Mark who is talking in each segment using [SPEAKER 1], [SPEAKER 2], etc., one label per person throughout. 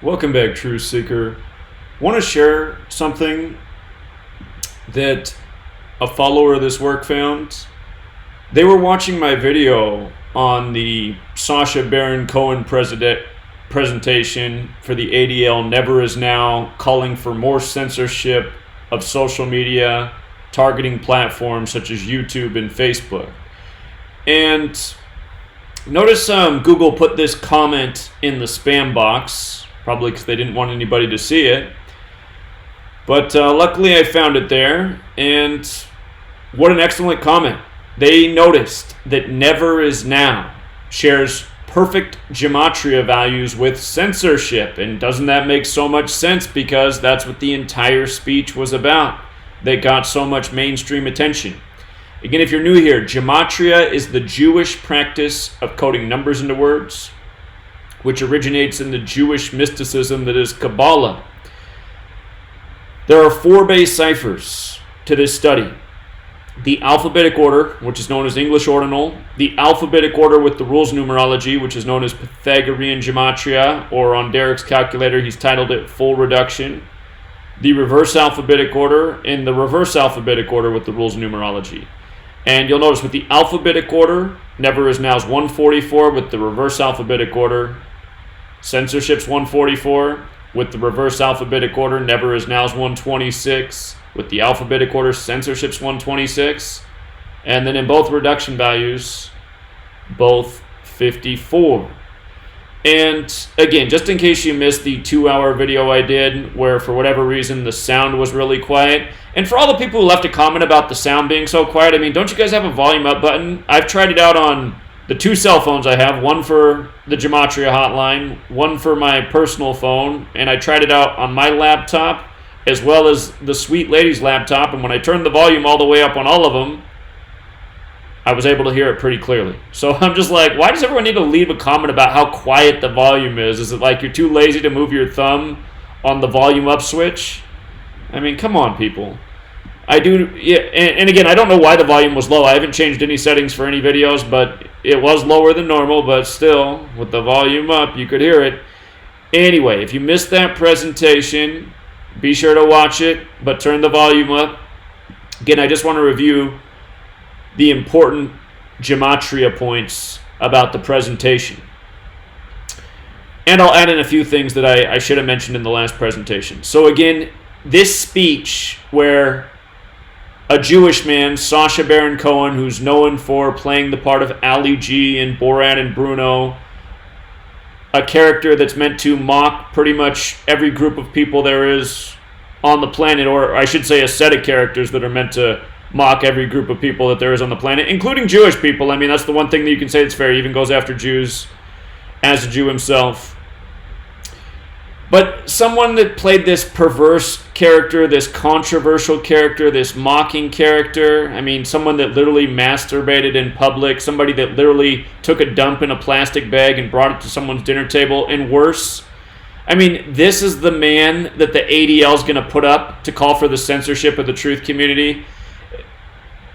[SPEAKER 1] Welcome back, Truth Seeker. Want to share something that a follower of this work found. They were watching my video on the Sacha Baron Cohen presentation for the ADL Never Is Now, calling for more censorship of social media, targeting platforms such as YouTube and Facebook. And notice Google put this comment in the spam box, probably because they didn't want anybody to see it. But luckily I found it there, and what an excellent comment. They noticed that Never Is Now shares perfect gematria values with censorship. And doesn't that make so much sense, because that's what the entire speech was about that got so much mainstream attention. Again, if you're new here, gematria is the Jewish practice of coding numbers into words, which originates in the Jewish mysticism that is Kabbalah. There are 4 base ciphers to this study. The alphabetic order, which is known as English ordinal, the alphabetic order with the rules numerology, which is known as Pythagorean gematria, or on Derek's calculator, he's titled it full reduction, the reverse alphabetic order, and the reverse alphabetic order with the rules numerology. And you'll notice with the alphabetic order, Never Is Now is 144, with the reverse alphabetic order, censorship's 144. With the reverse alphabetic order, Never Is Now is 126. With the alphabetic order, censorship's 126. And then in both reduction values, both 54. And again, just in case you missed the 2-hour video I did, where for whatever reason the sound was really quiet, and for all the people who left a comment about the sound being so quiet, I mean, don't you guys have a volume up button? I've tried it out on the 2 cell phones I have, one for the Gematria hotline, one for my personal phone, and I tried it out on my laptop as well as the sweet lady's laptop, and when I turned the volume all the way up on all of them, I was able to hear it pretty clearly. So I'm just like, why does everyone need to leave a comment about how quiet the volume is? Is it like you're too lazy to move your thumb on the volume up switch? I mean, come on, people. I do, yeah, and again, I don't know why the volume was low. I haven't changed any settings for any videos, but it was lower than normal, but still, with the volume up, you could hear it. Anyway, if you missed that presentation, be sure to watch it, but turn the volume up. Again, I just want to review the important gematria points about the presentation. And I'll add in a few things that I should have mentioned in the last presentation. So again, this speech where a Jewish man, Sacha Baron Cohen, who's known for playing the part of Ali G in Borat and Bruno, a character that's meant to mock pretty much every group of people there is on the planet, or I should say a set of characters that are meant to mock every group of people that there is on the planet, including Jewish people. I mean, that's the one thing that you can say that's fair. He even goes after Jews as a Jew himself. But someone that played this perverse character, this controversial character, this mocking character, I mean, someone that literally masturbated in public, somebody that literally took a dump in a plastic bag and brought it to someone's dinner table, and worse. I mean, this is the man that the ADL is going to put up to call for the censorship of the truth community.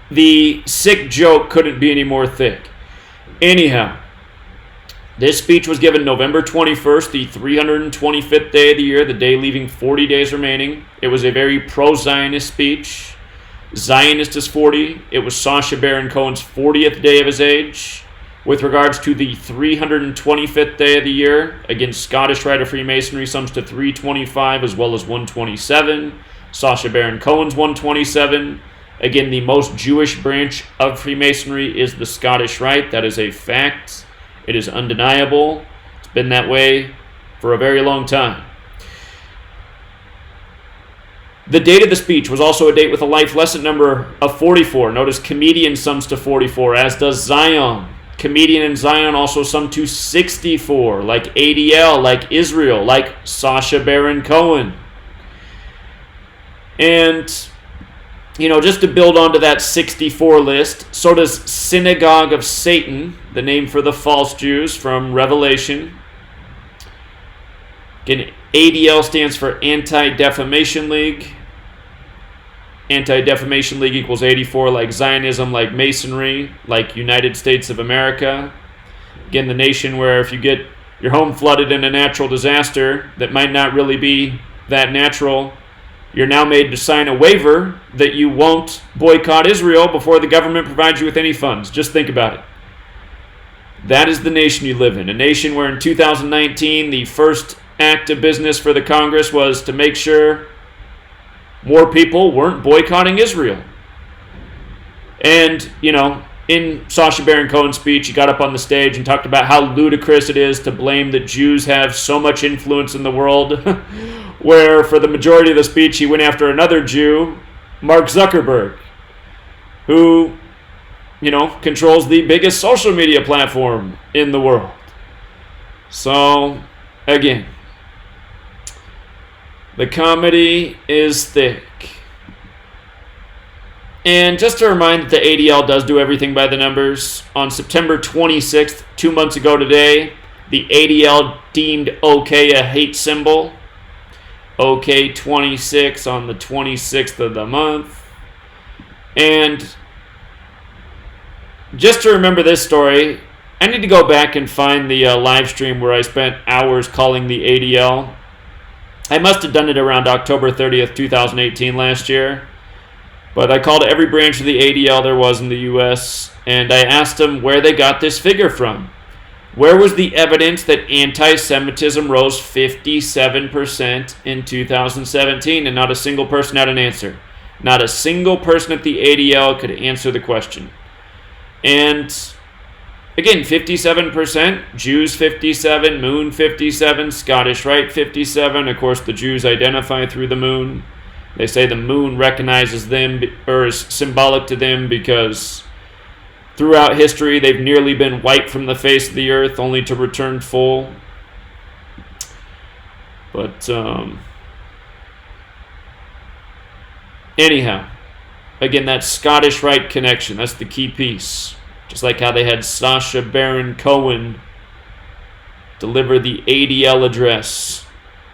[SPEAKER 1] The sick joke couldn't be any more thick. Anyhow, this speech was given November 21st, the 325th day of the year, the day leaving 40 days remaining. It was a very pro-Zionist speech. Zionist is 40. It was Sacha Baron Cohen's 40th day of his age. With regards to the 325th day of the year, again, Scottish Rite of Freemasonry sums to 325 as well as 127. Sacha Baron Cohen's 127. Again, the most Jewish branch of Freemasonry is the Scottish Rite. That is a fact. It is undeniable. It's been that way for a very long time. The date of the speech was also a date with a life lesson number of 44. Notice comedian sums to 44, as does Zion. Comedian and Zion also sum to 64, like ADL, like Israel, like Sacha Baron Cohen. And you know, just to build onto that 64 list, so does Synagogue of Satan, the name for the false Jews from Revelation. Again, ADL stands for Anti-Defamation League. Anti-Defamation League equals 84, like Zionism, like Masonry, like United States of America. Again, the nation where if you get your home flooded in a natural disaster that might not really be that natural, you're now made to sign a waiver that you won't boycott Israel before the government provides you with any funds. Just think about it. That is the nation you live in. A nation where in 2019, the first act of business for the Congress was to make sure more people weren't boycotting Israel. And, in Sacha Baron Cohen's speech, he got up on the stage and talked about how ludicrous it is to blame that Jews have so much influence in the world, where for the majority of the speech he went after another Jew, Mark Zuckerberg, who, controls the biggest social media platform in the world. So, again, the comedy is thick. And just to remind that the ADL does do everything by the numbers, on September 26th, 2 months ago today, the ADL deemed OK a hate symbol. OK 26 on the 26th of the month. And just to remember this story, I need to go back and find the live stream where I spent hours calling the ADL. I must have done it around October 30th, 2018 last year. But I called every branch of the ADL there was in the U.S., and I asked them where they got this figure from. Where was the evidence that anti-Semitism rose 57% in 2017? And not a single person had an answer. Not a single person at the ADL could answer the question. And again, 57%, Jews 57, Moon 57, Scottish Rite 57. Of course, the Jews identify through the moon. They say the moon recognizes them, or is symbolic to them, because throughout history they've nearly been wiped from the face of the earth only to return full. But anyhow, again, that Scottish Rite connection, that's the key piece. Just like how they had Sacha Baron Cohen deliver the ADL address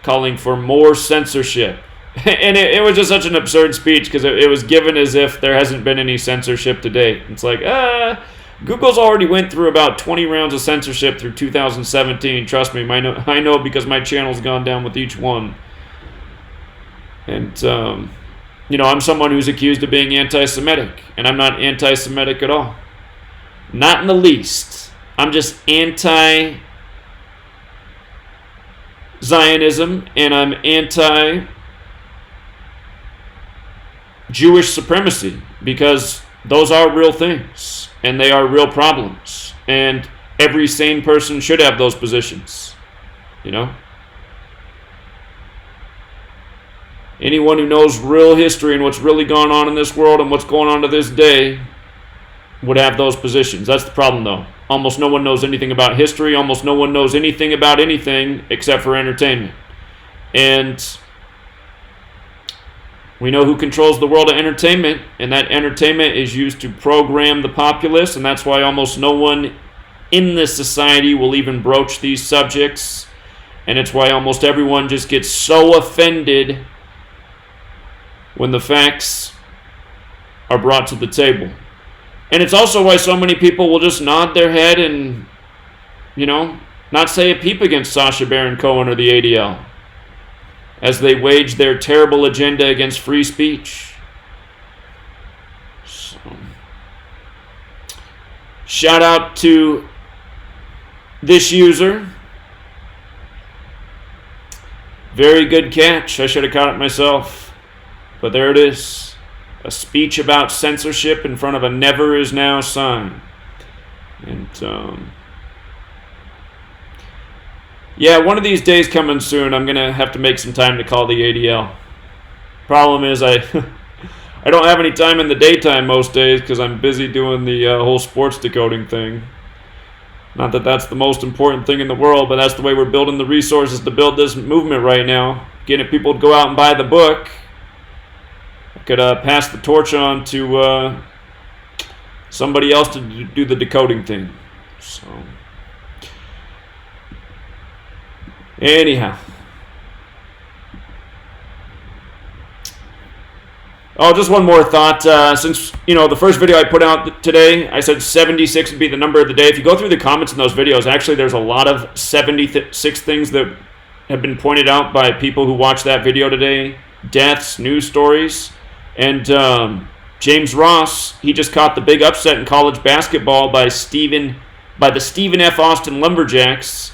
[SPEAKER 1] calling for more censorship. And it was just such an absurd speech because it was given as if there hasn't been any censorship to date. It's like, Google's already went through about 20 rounds of censorship through 2017. Trust me, I know because my channel's gone down with each one. And, I'm someone who's accused of being anti-Semitic, and I'm not anti-Semitic at all. Not in the least. I'm just anti-Zionism, and I'm anti-Jewish supremacy, because those are real things, and they are real problems, and every sane person should have those positions, Anyone who knows real history and what's really gone on in this world and what's going on to this day would have those positions. That's the problem, though. Almost no one knows anything about history. Almost no one knows anything about anything except for entertainment. And we know who controls the world of entertainment, and that entertainment is used to program the populace, and that's why almost no one in this society will even broach these subjects. And it's why almost everyone just gets so offended when the facts are brought to the table. And it's also why so many people will just nod their head and, not say a peep against Sacha Baron Cohen or the ADL as they wage their terrible agenda against free speech. So, shout out to this user. Very good catch. I should have caught it myself. But there it is. A speech about censorship in front of a never is now sign. And, one of these days coming soon, I'm going to have to make some time to call the ADL. Problem is, I don't have any time in the daytime most days because I'm busy doing the whole sports decoding thing. Not that that's the most important thing in the world, but that's the way we're building the resources to build this movement right now. Getting people to go out and buy the book. I could pass the torch on to somebody else to do the decoding thing. So, anyhow, Oh, just one more thought. Since, the first video I put out today, I said 76 would be the number of the day. If you go through the comments in those videos, actually there's a lot of 76 things that have been pointed out by people who watched that video today. Deaths, news stories. And James Ross, he just caught the big upset in college basketball by the Stephen F. Austin Lumberjacks.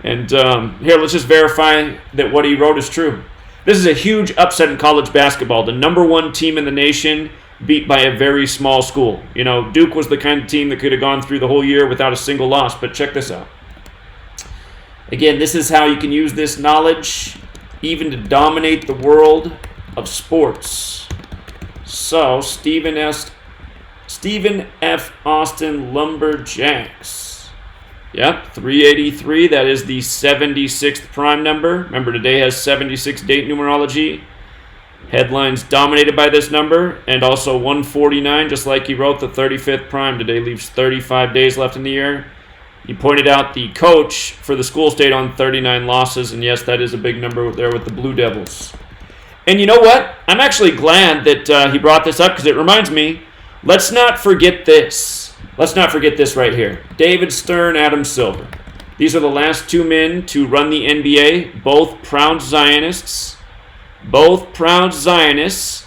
[SPEAKER 1] And here, let's just verify that what he wrote is true. This is a huge upset in college basketball. The number one team in the nation beat by a very small school. Duke was the kind of team that could have gone through the whole year without a single loss. But check this out. Again, this is how you can use this knowledge even to dominate the world of sports. So, Stephen F. Austin Lumberjacks. Yep, 383. That is the 76th prime number. Remember, today has 76 date numerology. Headlines dominated by this number. And also 149, just like he wrote, the 35th prime. Today leaves 35 days left in the year. He pointed out the coach for the school stayed on 39 losses. And yes, that is a big number there with the Blue Devils. And you know what? I'm actually glad that he brought this up because it reminds me, let's not forget this. Let's not forget this right here. David Stern, Adam Silver. These are the last two men to run the NBA, both proud Zionists. Both proud Zionists.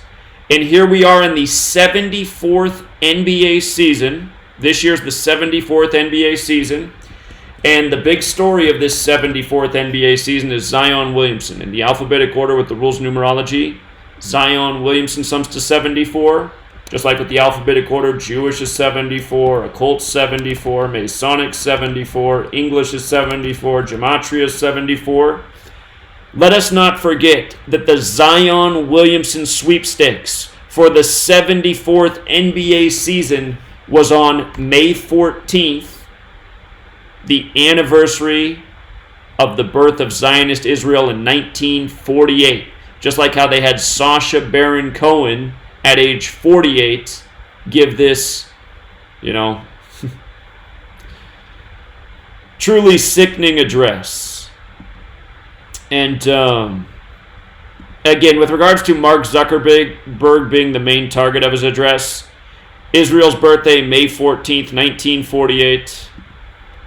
[SPEAKER 1] And here we are in the 74th NBA season. This year's the 74th NBA season. And the big story of this 74th NBA season is Zion Williamson. In the alphabetic order with the rules numerology, Zion Williamson sums to 74. Just like with the alphabetic order, Jewish is 74, Occult 74, Masonic 74, English is 74, Gematria is 74. Let us not forget that the Zion Williamson sweepstakes for the 74th NBA season was on May 14th, the anniversary of the birth of Zionist Israel in 1948. Just like how they had Sacha Baron Cohen at age 48 give this, truly sickening address. And again, with regards to Mark Zuckerberg being the main target of his address, Israel's birthday, May 14th, 1948.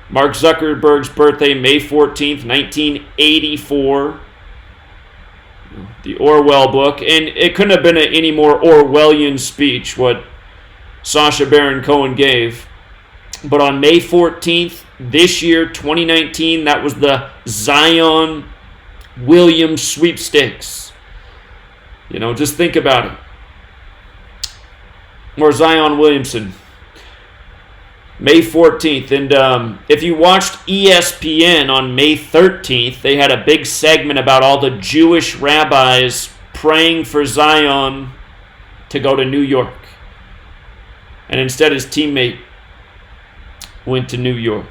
[SPEAKER 1] Mark Zuckerberg's birthday, May 14th, 1984. The Orwell book, and it couldn't have been any more Orwellian speech what Sacha Baron Cohen gave. But on May 14th, this year, 2019, that was the Zion Williams sweepstakes. Just think about it. Or Zion Williamson. May 14th. And if you watched ESPN on May 13th, they had a big segment about all the Jewish rabbis praying for Zion to go to New York. And instead his teammate went to New York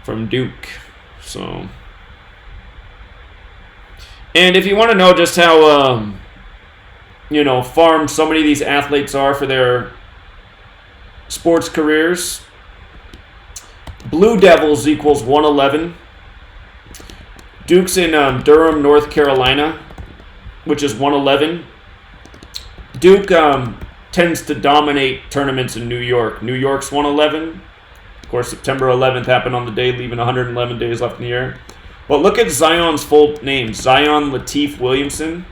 [SPEAKER 1] from Duke. So, and if you want to know just how, farmed so many of these athletes are for their sports careers, Blue Devils equals 111. Duke's in Durham, North Carolina, which is 111. Duke tends to dominate tournaments in New York. New York's 111. Of course, September 11th happened on the day, leaving 111 days left in the year. But look at Zion's full name, Zion Lateef Williamson,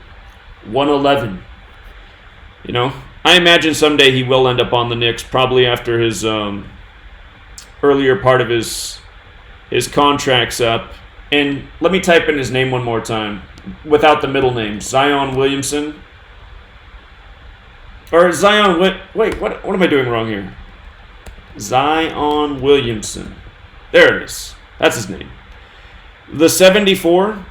[SPEAKER 1] 111. I imagine someday he will end up on the Knicks, probably after his earlier part of his contract's up. And let me type in his name one more time, without the middle name, Zion Williamson. Or Zion, wait, what am I doing wrong here? Zion Williamson. There it is. That's his name. The 74...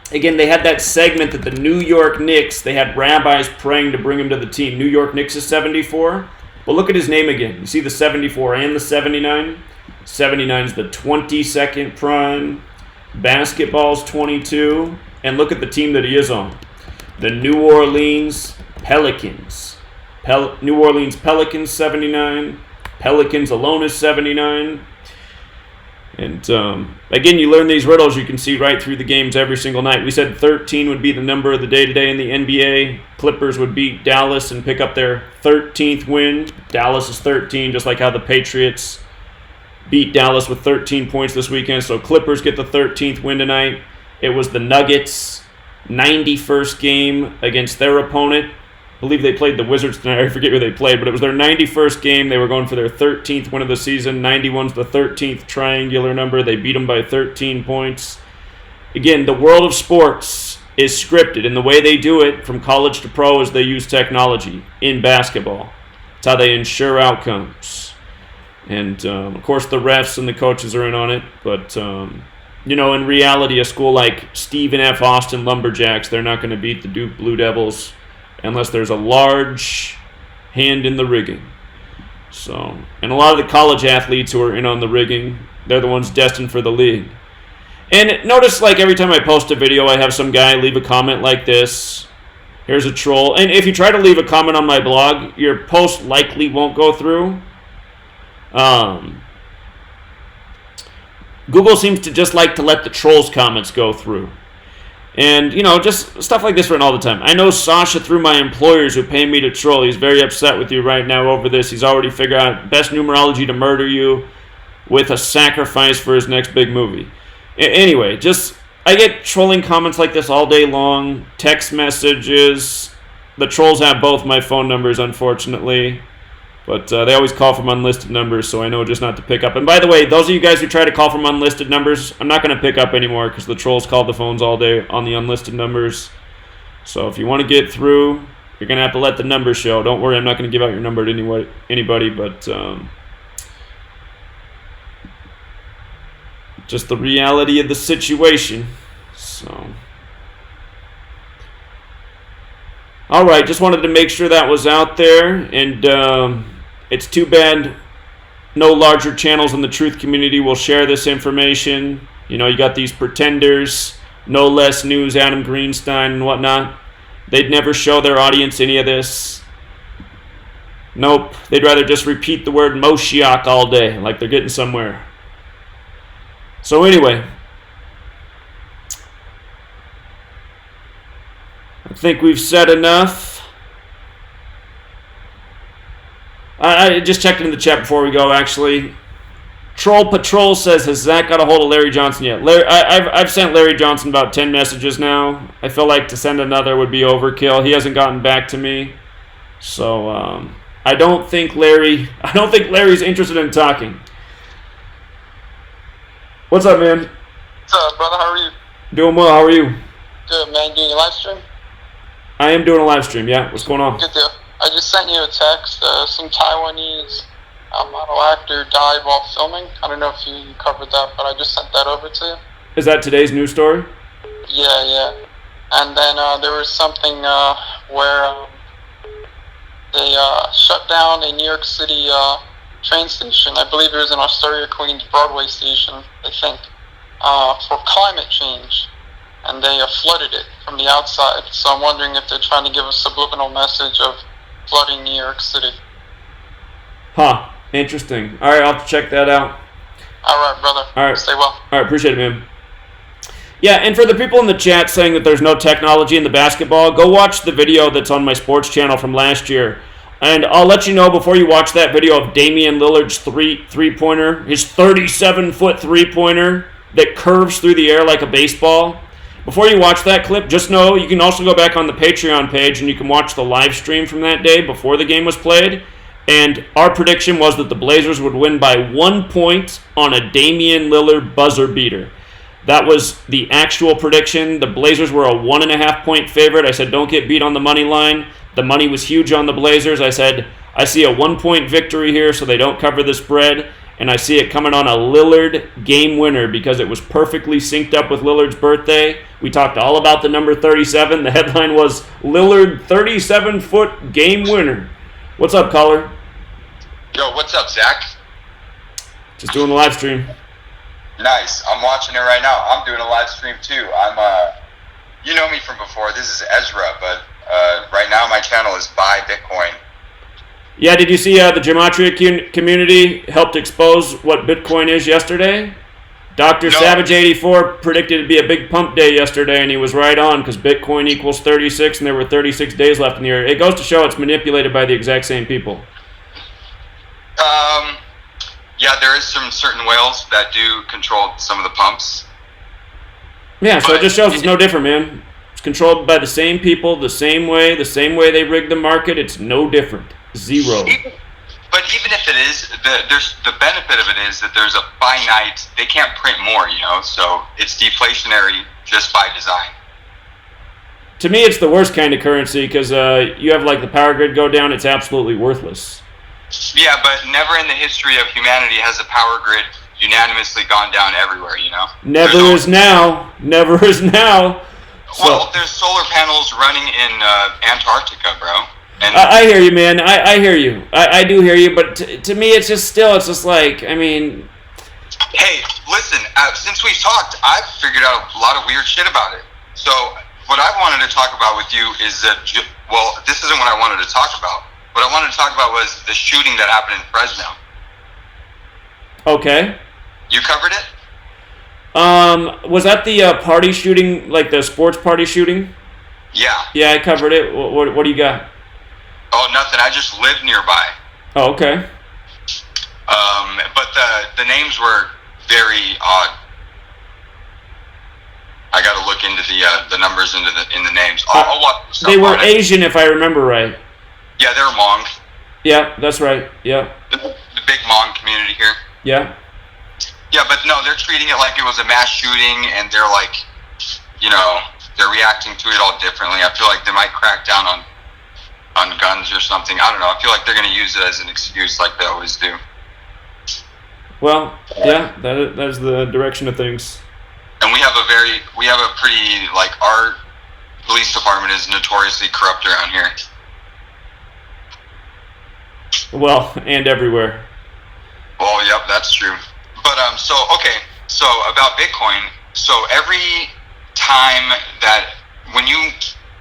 [SPEAKER 1] Again, they had that segment that the New York Knicks, they had rabbis praying to bring him to the team. New York Knicks is 74. But look at his name again. You see the 74 and the 79? 79 is the 22nd prime. Basketball's 22. And look at the team that he is on. The New Orleans Pelicans. New Orleans Pelicans, 79. Pelicans alone is 79. And again, you learn these riddles, you can see right through the games every single night. We said 13 would be the number of the day today in the NBA. Clippers would beat Dallas and pick up their 13th win. Dallas is 13, just like how the Patriots beat Dallas with 13 points this weekend. So Clippers get the 13th win tonight. It was the Nuggets' 91st game against their opponent. I believe they played the Wizards tonight. I forget who they played, but it was their 91st game. They were going for their 13th win of the season. 91's the 13th triangular number. They beat them by 13 points. Again, the world of sports is scripted, and the way they do it from college to pro is they use technology in basketball. It's how they ensure outcomes. And, of course, the refs and the coaches are in on it. But, you know, in reality, a school like Stephen F. Austin Lumberjacks, they're not going to beat the Duke Blue Devils unless there's a large hand in the rigging. So, and a lot of the college athletes who are in on the rigging, they're the ones destined for the league. And notice, like, every time I post a video, I have some guy leave a comment like this. Here's a troll. And if you try to leave a comment on my blog, your post likely won't go through. Google seems to just like to let the trolls' comments go through. And, you know, just stuff like this written all the time. I know Sasha through my employers who pay me to troll. He's very upset with you right now over this. He's already figured out best numerology to murder you with a sacrifice for his next big movie. Anyway, I get trolling comments like this all day long. Text messages. The trolls have both my phone numbers, unfortunately. But they always call from unlisted numbers, so I know just not to pick up. And by the way, those of you guys who try to call from unlisted numbers, I'm not going to pick up anymore because the trolls call the phones all day on the unlisted numbers. So if you want to get through, you're going to have to let the number show. Don't worry, I'm not going to give out your number to anybody, but just the reality of the situation. So, all right, just wanted to make sure that was out there, and it's too bad no larger channels in the truth community will share this information. You know, you got these pretenders, No Less News, Adam Greenstein, and whatnot. They'd never show their audience any of this. Nope, they'd rather just repeat the word Moshiach all day, like they're getting somewhere. So anyway, I think we've said enough. I just checked in the chat before we go, actually. Troll Patrol says, has Zach got a hold of Larry Johnson yet? I've sent Larry Johnson about 10 messages now. I feel like to send another would be overkill. He hasn't gotten back to me. So, I don't think Larry's interested in talking. What's up, man?
[SPEAKER 2] What's up, brother? How are you?
[SPEAKER 1] Doing well. How are you?
[SPEAKER 2] Good, man. Doing a live stream?
[SPEAKER 1] I am doing a live stream, yeah. What's going on?
[SPEAKER 2] Good deal. I just sent you a text. Some Taiwanese model actor died while filming. I don't know if you covered that, but I just sent that over to you.
[SPEAKER 1] Is that today's news story?
[SPEAKER 2] Yeah. And then there was something where they shut down a New York City train station. I believe it was in Astoria, Queens Broadway station, I think, for climate change. And they flooded it from the outside. So I'm wondering if they're trying to give a subliminal message of flooding New York City.
[SPEAKER 1] Huh. Interesting. All right, I'll have to check that out.
[SPEAKER 2] All right, brother.
[SPEAKER 1] All right.
[SPEAKER 2] Stay well.
[SPEAKER 1] All right, appreciate it, man. Yeah, and for the people in the chat saying that there's no technology in the basketball, go watch the video that's on my sports channel from last year. And I'll let you know before you watch that video of Damian Lillard's three-pointer, his 37-foot three-pointer that curves through the air like a baseball. Before you watch that clip, just know you can also go back on the Patreon page and you can watch the live stream from that day before the game was played. And our prediction was that the Blazers would win by 1 point on a Damian Lillard buzzer beater. That was the actual prediction. The Blazers were a 1.5 point favorite. I said, don't get beat on the money line. The money was huge on the Blazers. I said, I see a 1 point victory here so they don't cover the spread. And I see it coming on a Lillard game winner because it was perfectly synced up with Lillard's birthday. We talked all about the number 37. The headline was Lillard 37-foot game winner. What's up, caller?
[SPEAKER 3] Yo, what's up, Zach?
[SPEAKER 1] Just doing a live stream.
[SPEAKER 3] Nice. I'm watching it right now. I'm doing a live stream too. You know me from before. This is Ezra, but right now my channel is Buy Bitcoin.
[SPEAKER 1] Yeah, did you see the Gematria community helped expose what Bitcoin is yesterday? Dr.
[SPEAKER 3] No.
[SPEAKER 1] Savage 84 predicted it'd be a big pump day yesterday, and he was right on because Bitcoin equals 36, and there were 36 days left in the year. It goes to show it's manipulated by the exact same people.
[SPEAKER 3] Yeah, there is some certain whales that do control some of the pumps.
[SPEAKER 1] Yeah, so
[SPEAKER 3] But
[SPEAKER 1] it just shows it's no different, man. It's controlled by the same people, the same way they rigged the market. It's no different. Zero.
[SPEAKER 3] But even if it is, the benefit of it is that there's a finite. They can't print more, so it's deflationary just by design.
[SPEAKER 1] To me, it's the worst kind of currency because you have like the power grid go down. It's absolutely worthless.
[SPEAKER 3] Yeah, but never in the history of humanity has the power grid unanimously gone down everywhere.
[SPEAKER 1] Never is now. Never is now.
[SPEAKER 3] Well, there's solar panels running in Antarctica, bro. And
[SPEAKER 1] I hear you, man. I hear you. I do hear you. But to me, it's just like, I mean.
[SPEAKER 3] Hey, listen. Since we've talked, I've figured out a lot of weird shit about it. So what I wanted to talk about with you is that. Well, this isn't what I wanted to talk about. What I wanted to talk about was the shooting that happened in Fresno.
[SPEAKER 1] Okay.
[SPEAKER 3] You covered it?
[SPEAKER 1] Was that the party shooting, like the sports party shooting?
[SPEAKER 3] Yeah.
[SPEAKER 1] Yeah, I covered it. What do you got?
[SPEAKER 3] Oh, nothing. I just live nearby.
[SPEAKER 1] Oh, okay.
[SPEAKER 3] But the names were very odd. I got to look into the numbers in the names. I'll watch
[SPEAKER 1] they were Asian, if I remember right.
[SPEAKER 3] Yeah, they were Hmong.
[SPEAKER 1] Yeah, that's right. Yeah.
[SPEAKER 3] The big Hmong community here.
[SPEAKER 1] Yeah.
[SPEAKER 3] Yeah, but no, they're treating it like it was a mass shooting, and they're like, they're reacting to it all differently. I feel like they might crack down on guns or something. I don't know. I feel like they're going to use it as an excuse like they always do.
[SPEAKER 1] Well, yeah, that is the direction of things.
[SPEAKER 3] And we have a pretty, our police department is notoriously corrupt around here.
[SPEAKER 1] Well, and everywhere.
[SPEAKER 3] Well, yep, that's true. But so about Bitcoin, so every time that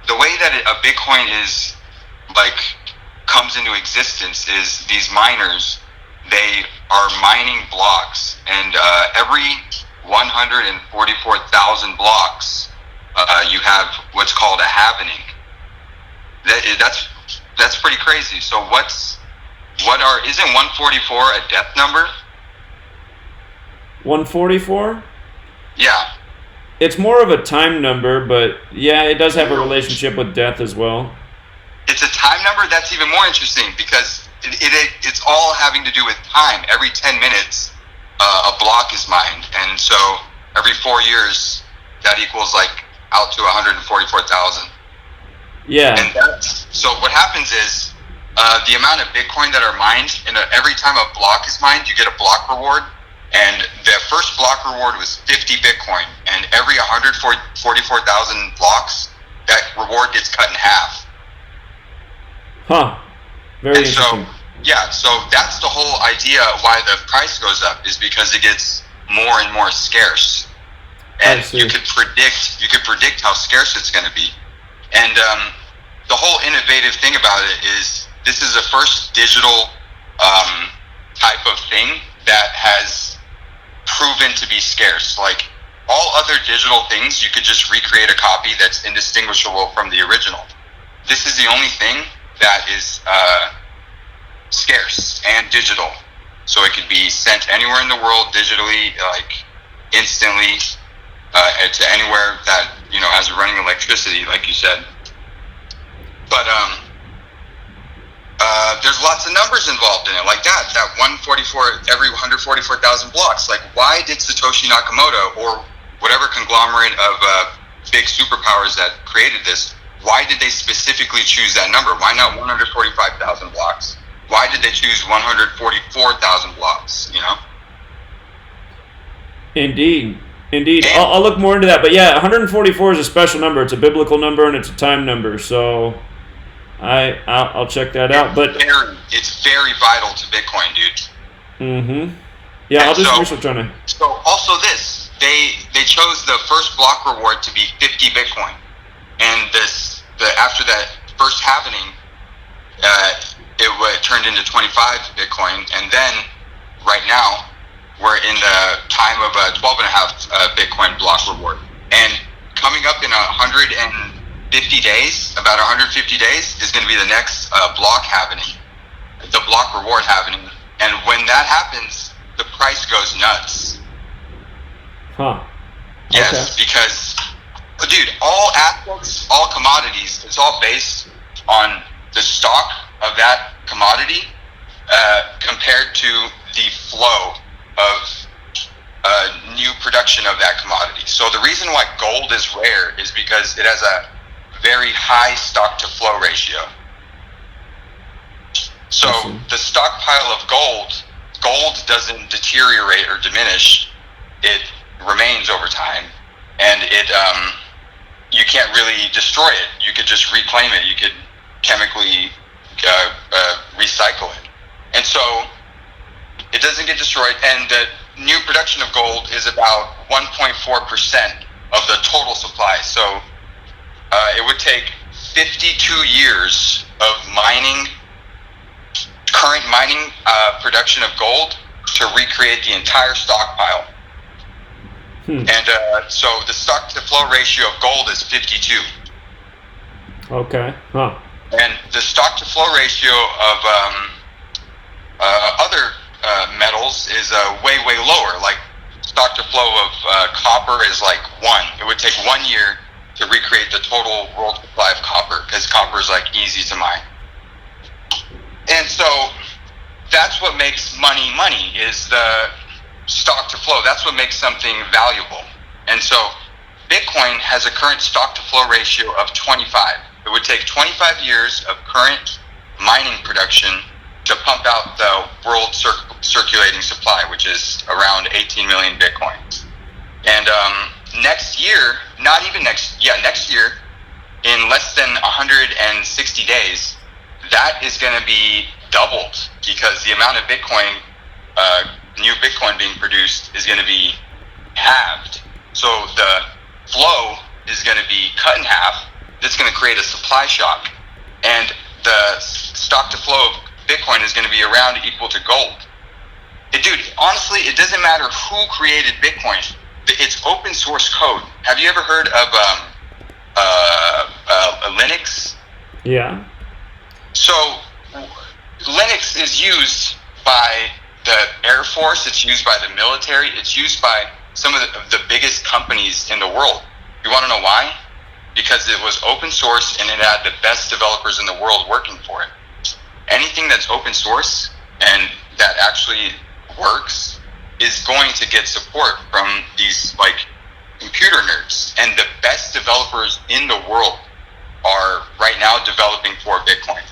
[SPEAKER 3] the way that a Bitcoin is comes into existence is these miners, they are mining blocks, and every 144,000 blocks, you have what's called a halvening. That's pretty crazy. So isn't 144 a death number?
[SPEAKER 1] 144?
[SPEAKER 3] Yeah.
[SPEAKER 1] It's more of a time number, but yeah, it does have a relationship with death as well.
[SPEAKER 3] It's a time number? That's even more interesting because it's all having to do with time. Every 10 minutes, a block is mined. And so every 4 years, that equals out to 144,000.
[SPEAKER 1] Yeah.
[SPEAKER 3] And so what happens is the amount of Bitcoin that are mined, every time a block is mined, you get a block reward. And the first block reward was 50 Bitcoin. And every 144,000 blocks, that reward gets cut in half.
[SPEAKER 1] Huh. Very interesting.
[SPEAKER 3] So that's the whole idea why the price goes up, is because it gets more and more scarce. And you could predict how scarce it's going to be. And the whole innovative thing about it is this is the first digital type of thing that has proven to be scarce. Like all other digital things, you could just recreate a copy that's indistinguishable from the original. This is the only thing that is scarce and digital. So it could be sent anywhere in the world digitally, instantly, to anywhere that, has running electricity, like you said. But there's lots of numbers involved in it, like that 144, every 144,000 blocks. Like, why did Satoshi Nakamoto, or whatever conglomerate of big superpowers that created this, why did they specifically choose that number? Why not 145,000 blocks? Why did they choose 144,000 blocks,
[SPEAKER 1] Indeed. I'll look more into that. But yeah, 144 is a special number. It's a biblical number, and it's a time number. So I'll check that out. But
[SPEAKER 3] it's very vital to Bitcoin, dude.
[SPEAKER 1] Mm-hmm. Yeah, I'll do some research on it.
[SPEAKER 3] So also this, they chose the first block reward to be 50 Bitcoin. And after that first happening, it turned into 25 Bitcoin. And then right now, we're in the time time of a 12.5 Bitcoin block reward. And coming up in 150 days, about 150 days, is going to be the next block happening, the block reward happening. And when that happens, the price goes nuts.
[SPEAKER 1] Huh.
[SPEAKER 3] Yes,
[SPEAKER 1] okay.
[SPEAKER 3] Because, dude, all assets, all commodities, it's all based on the stock of that commodity compared to the flow of new production of that commodity. So the reason why gold is rare is because it has a very high stock to flow ratio. So the stockpile of gold doesn't deteriorate or diminish. It remains over time, and it you can't really destroy it. You could just reclaim it. You could chemically recycle it, and so it doesn't get destroyed. And the new production of gold is about 1.4% of the total supply. So it would take 52 years of current mining production of gold to recreate the entire stockpile. And so the stock to flow ratio of gold is 52.
[SPEAKER 1] Okay. Huh.
[SPEAKER 3] And the stock to flow ratio of other metals is way lower. Like stock to flow of copper is like 1. It would take 1 year to recreate the total world supply of copper, because copper is like easy to mine. And so that's what makes money is the stock to flow. That's what makes something valuable. And so Bitcoin has a current stock to flow ratio of 25. It would take 25 years of current mining production to pump out the world circulating supply, which is around 18 million Bitcoins. And next year, next year, in less than 160 days, that is going to be doubled, because the amount of Bitcoin, new Bitcoin being produced, is going to be halved. So the flow is going to be cut in half. That's going to create a supply shock, and the stock to flow of Bitcoin is going to be around equal to gold. Dude, honestly, it doesn't matter who created Bitcoin. It's open source code. Have you ever heard of Linux?
[SPEAKER 1] Yeah.
[SPEAKER 3] So Linux is used by the Air Force. It's used by the military. It's used by some of the biggest companies in the world. You want to know why? Because it was open source and it had the best developers in the world working for it. Anything that's open source and that actually works is going to get support from these like computer nerds. And the best developers in the world are right now developing for Bitcoin.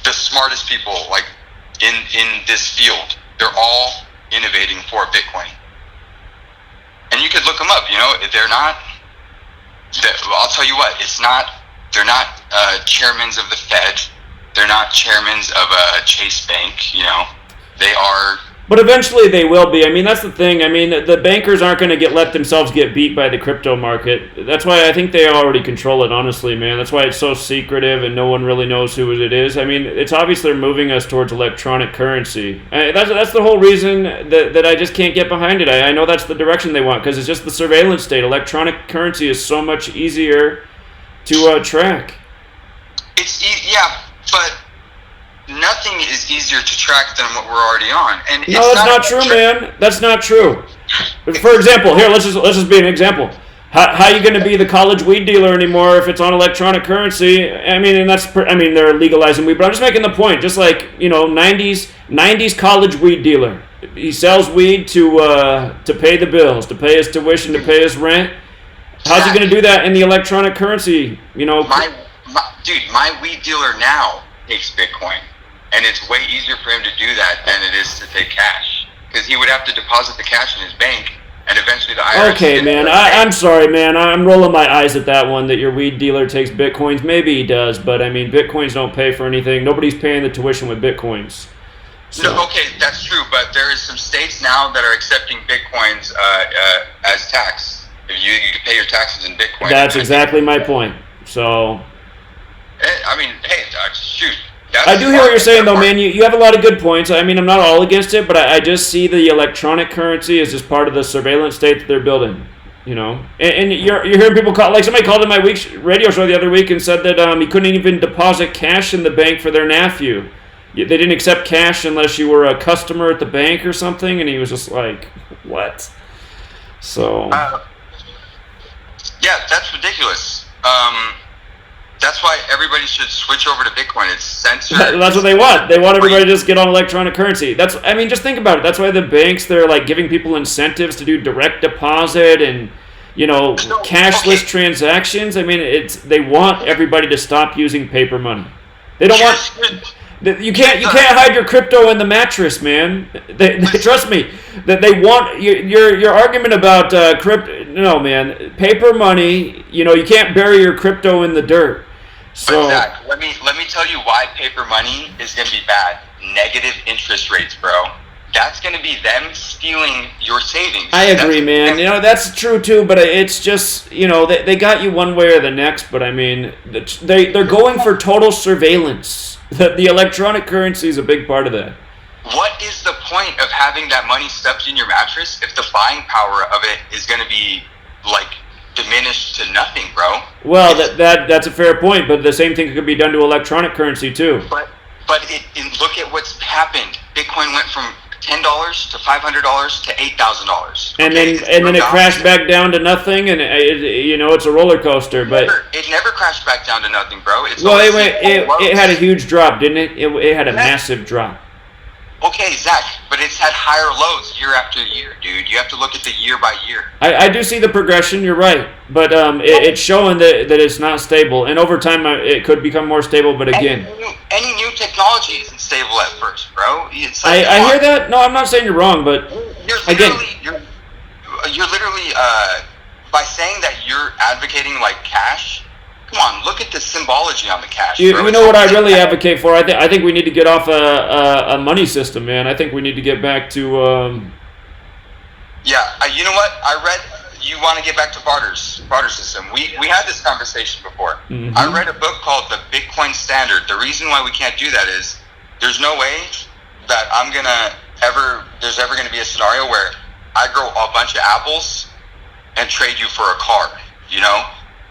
[SPEAKER 3] The smartest people like in this field, they're all innovating for Bitcoin. And you could look them up, they're not, I'll tell you what, they're not chairmans of the Fed. They're not chairmans of a Chase Bank, They are.
[SPEAKER 1] But eventually they will be. I mean, that's the thing. I mean, the bankers aren't going to let themselves get beat by the crypto market. That's why I think they already control it, honestly, man. That's why it's so secretive and no one really knows who it is. I mean, it's obvious they're moving us towards electronic currency. That's the whole reason that I just can't get behind it. I know that's the direction they want, because it's just the surveillance state. Electronic currency is so much easier to track.
[SPEAKER 3] But nothing is easier to track than what we're already on. And
[SPEAKER 1] no, that's not true, man. That's not true. For example, here, let's just be an example. How are you going to be the college weed dealer anymore if it's on electronic currency? I mean, they're legalizing weed, but I'm just making the point. Just like, 90s college weed dealer. He sells weed to pay the bills, to pay his tuition, to pay his rent. How's he going to do that in the electronic currency?
[SPEAKER 3] My weed dealer now takes Bitcoin, and it's way easier for him to do that than it is to take cash, because he would have to deposit the cash in his bank, and eventually the IRS.
[SPEAKER 1] Okay, man, I'm sorry, man. I'm rolling my eyes at that one, that your weed dealer takes Bitcoins. Maybe he does, but I mean, Bitcoins don't pay for anything. Nobody's paying the tuition with Bitcoins. So.
[SPEAKER 3] No, okay, that's true, but there is some states now that are accepting Bitcoins as tax. If you can pay your taxes in Bitcoin.
[SPEAKER 1] That's exactly my point. So.
[SPEAKER 3] I mean, hey, shoot,
[SPEAKER 1] I do hear what you're saying, though, man. You have a lot of good points. I mean, I'm not all against it, but I just see the electronic currency as just part of the surveillance state that they're building. You know, and you're hearing people call, like somebody called in my week's radio show the other week and said that he couldn't even deposit cash in the bank for their nephew. They didn't accept cash unless you were a customer at the bank or something, and he was just like, what? So.
[SPEAKER 3] Yeah, that's ridiculous. That's why everybody should switch over to Bitcoin. It's censored.
[SPEAKER 1] That's what they want. They want everybody to just get on electronic currency. I mean, just think about it. That's why the banks, they're like giving people incentives to do direct deposit and, you know, cashless transactions. I mean, they want everybody to stop using paper money. They don't want. You can't hide your crypto in the mattress, man. They trust me. That they want your argument about crypto. No, man. Paper money. You know, you can't bury your crypto in the dirt. So,
[SPEAKER 3] but Zach, let me tell you why paper money is going to be bad. Negative interest rates, bro. That's going to be them stealing your savings.
[SPEAKER 1] I agree, man. You know, that's true too, but it's just, you know, they got you one way or the next, but I mean, they're going for total surveillance. The electronic currency is a big part of that.
[SPEAKER 3] What is the point of having that money stuffed in your mattress if the buying power of it is going to be, like, diminished to nothing, bro?
[SPEAKER 1] Well, that's a fair point, but the same thing could be done to electronic currency too.
[SPEAKER 3] But look at what's happened. Bitcoin went from $10 to $500 to $8,000.
[SPEAKER 1] And then it crashed back down to nothing, and you know, it's a roller coaster. But
[SPEAKER 3] it never crashed back down to nothing, bro.
[SPEAKER 1] It had a huge drop, didn't it? It had a massive drop.
[SPEAKER 3] Okay, Zach, but it's had higher lows year after year, dude. You have to look at the year by year.
[SPEAKER 1] I do see the progression. You're right, but it's showing that it's not stable, and over time it could become more stable. But again,
[SPEAKER 3] any new technology isn't stable at first, bro. It's like,
[SPEAKER 1] I hear that. No, I'm not saying you're wrong, but
[SPEAKER 3] you're literally by saying that you're advocating like cash. Come on, look at the symbology on the cash.
[SPEAKER 1] You know what I really advocate for? I think we need to get off a money system, man. I think we need to get back to.
[SPEAKER 3] Yeah, you know what? I read. You want to get back to barter system. We had this conversation before.
[SPEAKER 1] Mm-hmm.
[SPEAKER 3] I read a book called The Bitcoin Standard. The reason why we can't do that is there's no way that there's ever going to be a scenario where I grow a bunch of apples and trade you for a car. You know.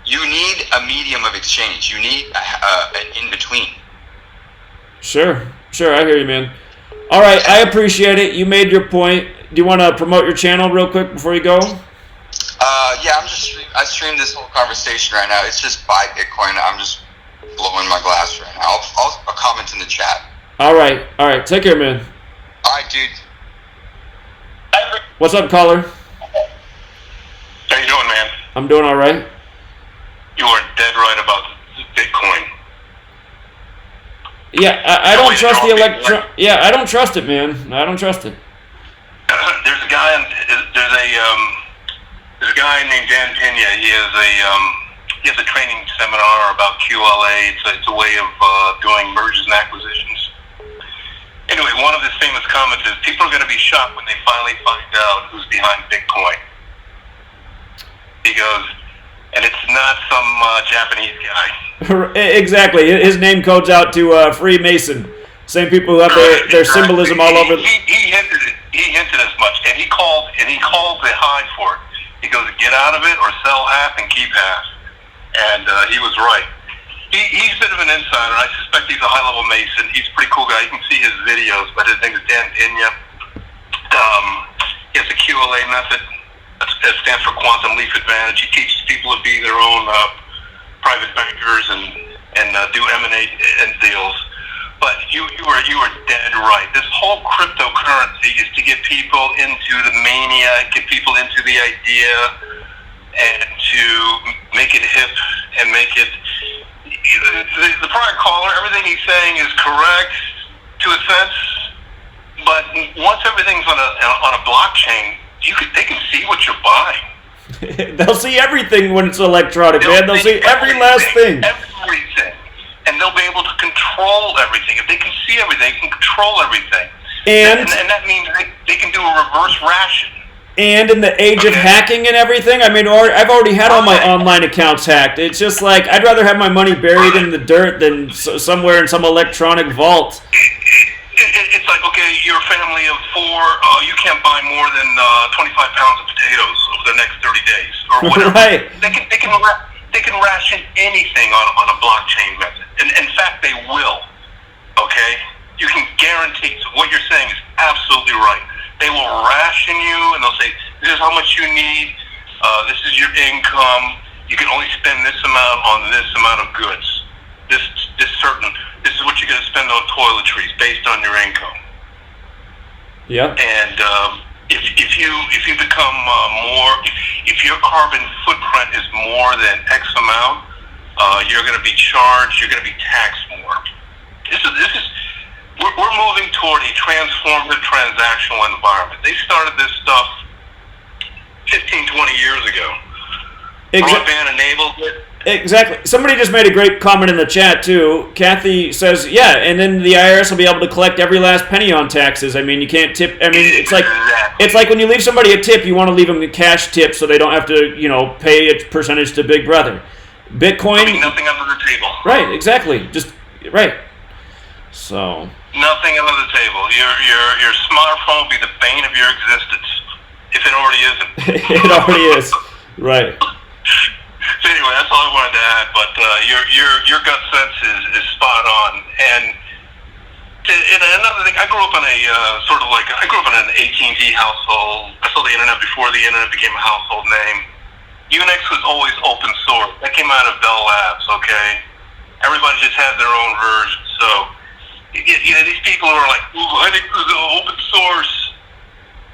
[SPEAKER 3] You need a medium of exchange. You need an in-between. Sure,
[SPEAKER 1] I hear you, man. All right, I appreciate it. You made your point. Do you want to promote your channel real quick before you go?
[SPEAKER 3] Yeah, I stream this whole conversation right now. It's just buy Bitcoin. I'm just blowing my glass right now. I'll comment in the chat.
[SPEAKER 1] All right. Take care, man.
[SPEAKER 3] All right, dude.
[SPEAKER 1] What's up, caller?
[SPEAKER 4] How you doing, man?
[SPEAKER 1] I'm doing all right.
[SPEAKER 4] You are dead right about Bitcoin.
[SPEAKER 1] Yeah, I don't trust the electron. Yeah, I don't trust it, man. I don't trust it.
[SPEAKER 4] There's a guy named Dan Pena. He has a training seminar about QLA. It's a way of doing mergers and acquisitions. Anyway, one of his famous comments is, people are going to be shocked when they finally find out who's behind Bitcoin. He goes, and it's not some Japanese guy.
[SPEAKER 1] Exactly. His name codes out to Freemason. Same people who have their symbolism all over.
[SPEAKER 4] He hinted as much, and he called the high for it. He goes, get out of it or sell half and keep half. And he was right. He's a bit of an insider. I suspect he's a high-level Mason. He's a pretty cool guy. You can see his videos, but his name is Dan Pena. He has a QLA method. That stands for Quantum Leaf Advantage. He teaches people to be their own private bankers and do M&A deals. But you were dead right. This whole cryptocurrency is to get people into the mania, get people into the idea, and to make it hip and make it. The prior caller, everything he's saying is correct to a sense, but once everything's on a blockchain, they can see what you're buying.
[SPEAKER 1] They'll see everything when it's electronic, man. They'll see every last thing.
[SPEAKER 4] Everything. And they'll be able to control everything. If they can see everything, they can control everything. And that means they can do a reverse ration.
[SPEAKER 1] And in the age of hacking and everything, I mean, I've already had all my online accounts hacked. It's just like, I'd rather have my money buried in the dirt than somewhere in some electronic vault.
[SPEAKER 4] It's like, okay, you're a family of 4, you can't buy more than 25 pounds of potatoes over the next 30 days, or whatever.
[SPEAKER 1] Right.
[SPEAKER 4] They can ration anything on a blockchain method. And in fact, they will. Okay? You can guarantee, what you're saying is absolutely right. They will ration you, and they'll say, this is how much you need, this is your income, you can only spend this amount on this amount of goods. This is what you're going to spend on toiletries based on your income.
[SPEAKER 1] Yeah.
[SPEAKER 4] And if you become if your carbon footprint is more than X amount, you're going to be charged, you're going to be taxed more. We're moving toward a transformative transactional environment. They started this stuff 15, 20 years ago. Broadband enabled it.
[SPEAKER 1] Exactly. Somebody just made a great comment in the chat, too. Kathy says, yeah, and then the IRS will be able to collect every last penny on taxes. I mean, you can't tip. I mean, it's like when you leave somebody a tip, you want to leave them a cash tip so they don't have to, pay a percentage to Big Brother. Bitcoin.
[SPEAKER 4] Nothing under the table.
[SPEAKER 1] Right, exactly. Just, right. So.
[SPEAKER 4] Nothing under the table. Your smartphone will be the bane of your existence, if it already isn't.
[SPEAKER 1] It already is. Right.
[SPEAKER 4] So anyway, that's all I wanted to add. But your gut sense is spot on. And another thing, I grew up in I grew up in an AT&T household. I saw the internet before the internet became a household name. Unix was always open source. That came out of Bell Labs. Okay, everybody just had their own version. So these people who are like, ooh, I think this is open source.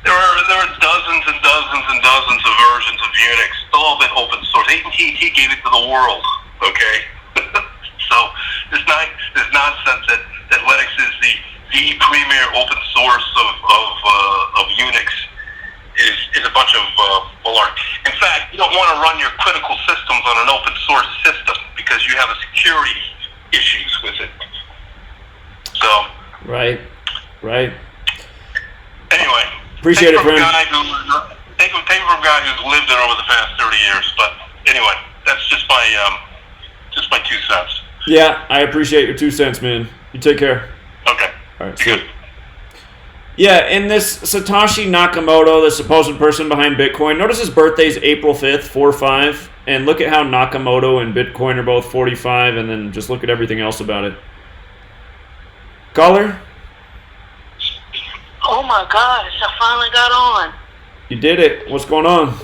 [SPEAKER 4] There are dozens and dozens and dozens of versions of Unix. It's all been open source. AT&T gave it to the world, okay? So this nonsense that Linux is the premier open source of Unix is a bunch of malarkey. In fact, you don't want to run your critical systems on an open source system because you have security issues with it. So. Right. Anyway.
[SPEAKER 1] Appreciate it, friend.
[SPEAKER 4] Take it from a guy who's lived it over the past 30 years. But anyway, that's just my 2 cents.
[SPEAKER 1] Yeah, I appreciate your 2 cents, man. You take care.
[SPEAKER 4] Okay.
[SPEAKER 1] All right, good. Yeah, and this Satoshi Nakamoto, the supposed person behind Bitcoin, notice his birthday's April 5th, 4/5, and look at how Nakamoto and Bitcoin are both 45, and then just look at everything else about it. Caller?
[SPEAKER 5] Oh my gosh, I finally got on.
[SPEAKER 1] You did it. What's going on?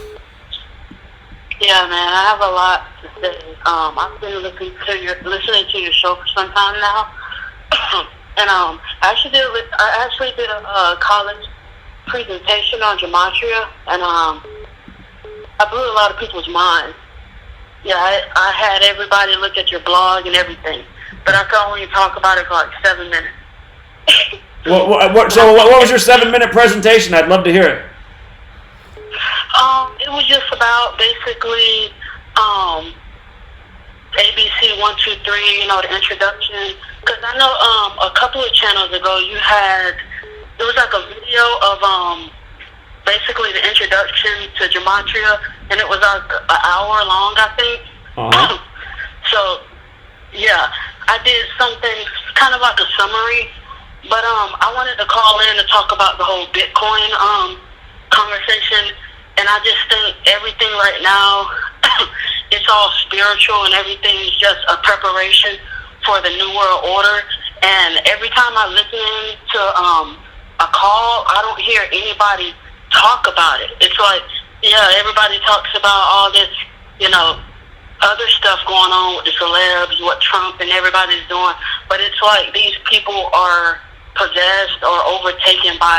[SPEAKER 5] Yeah, man, I have a lot to say. I've been listening to your show for some time now. And I actually did a college presentation on GEMATRIA, and I blew a lot of people's minds. Yeah, I had everybody look at your blog and everything, but I could only talk about it for like 7 minutes.
[SPEAKER 1] What was your 7-minute presentation? I'd love to hear it.
[SPEAKER 5] It was just about basically ABC 1, 2, 3. The introduction. Because I know a couple of channels ago it was like a video of basically the introduction to GEMATRIA, and it was like an hour long, I think.
[SPEAKER 1] Uh-huh.
[SPEAKER 5] So yeah, I did something kind of like a summary. But I wanted to call in to talk about the whole Bitcoin conversation, and I just think everything right now, it's all spiritual, and everything is just a preparation for the New World Order. And every time I listen to a call, I don't hear anybody talk about it. It's like, yeah, everybody talks about all this, other stuff going on with the celebs, what Trump and everybody's doing, but it's like these people are possessed or overtaken by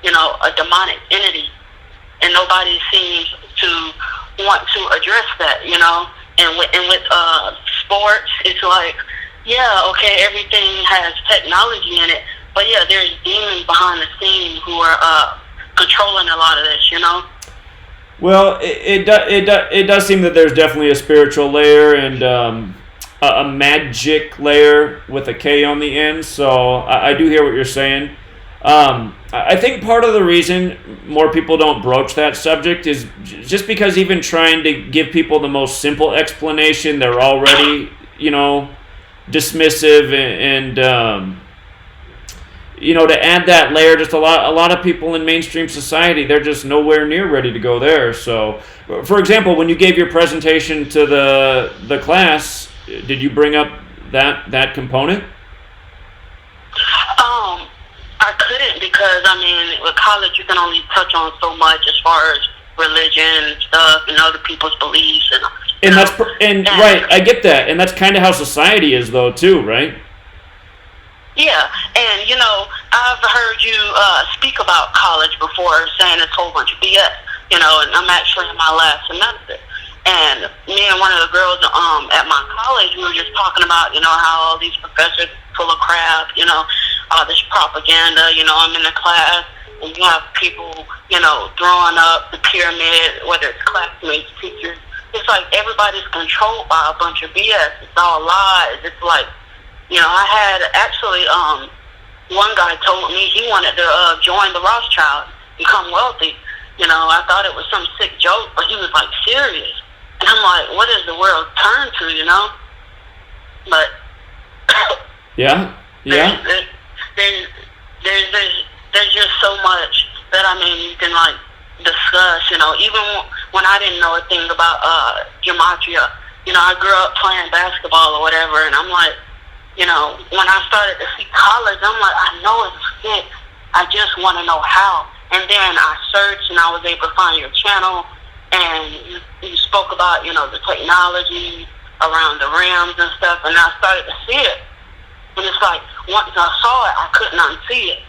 [SPEAKER 5] a demonic entity, and nobody seems to want to address that. And with sports, it's like, yeah, okay, everything has technology in it, but yeah, there's demons behind the scenes who are controlling a lot of this.
[SPEAKER 1] Well, it does seem that there's definitely a spiritual layer and a magic layer with a K on the end. So I do hear what you're saying. I think part of the reason more people don't broach that subject is just because even trying to give people the most simple explanation, they're already, dismissive and to add that layer, just a lot of people in mainstream society, they're just nowhere near ready to go there. So, for example, when you gave your presentation to the class, did you bring up that component?
[SPEAKER 5] I couldn't because with college you can only touch on so much as far as religion and stuff and other people's beliefs and
[SPEAKER 1] right. I get that, and that's kind of how society is, though, too, right?
[SPEAKER 5] Yeah, and I've heard you speak about college before, saying it's a whole bunch of BS. And I'm actually in my last semester, and me and one of the girls at my college, we were just talking about how all these professors are full of crap, all this propaganda. I'm in the class, and you have people throwing up the pyramid, whether it's classmates, teachers. It's like everybody's controlled by a bunch of BS. It's all lies. It's like, I had actually, one guy told me he wanted to join the Rothschild, become wealthy. I thought it was some sick joke, but he was like serious. And I'm like, what is the world turned to, But
[SPEAKER 1] yeah.
[SPEAKER 5] There's just so much that you can discuss. Even when I didn't know a thing about gematria, I grew up playing basketball or whatever, and I'm like, when I started to see college, I'm like, I know it's fit. I just want to know how. And then I searched, and I was able to find your channel, and you spoke about, the technology around the rims and stuff, and I started to see it. And it's like, once I saw it, I couldn't unsee it.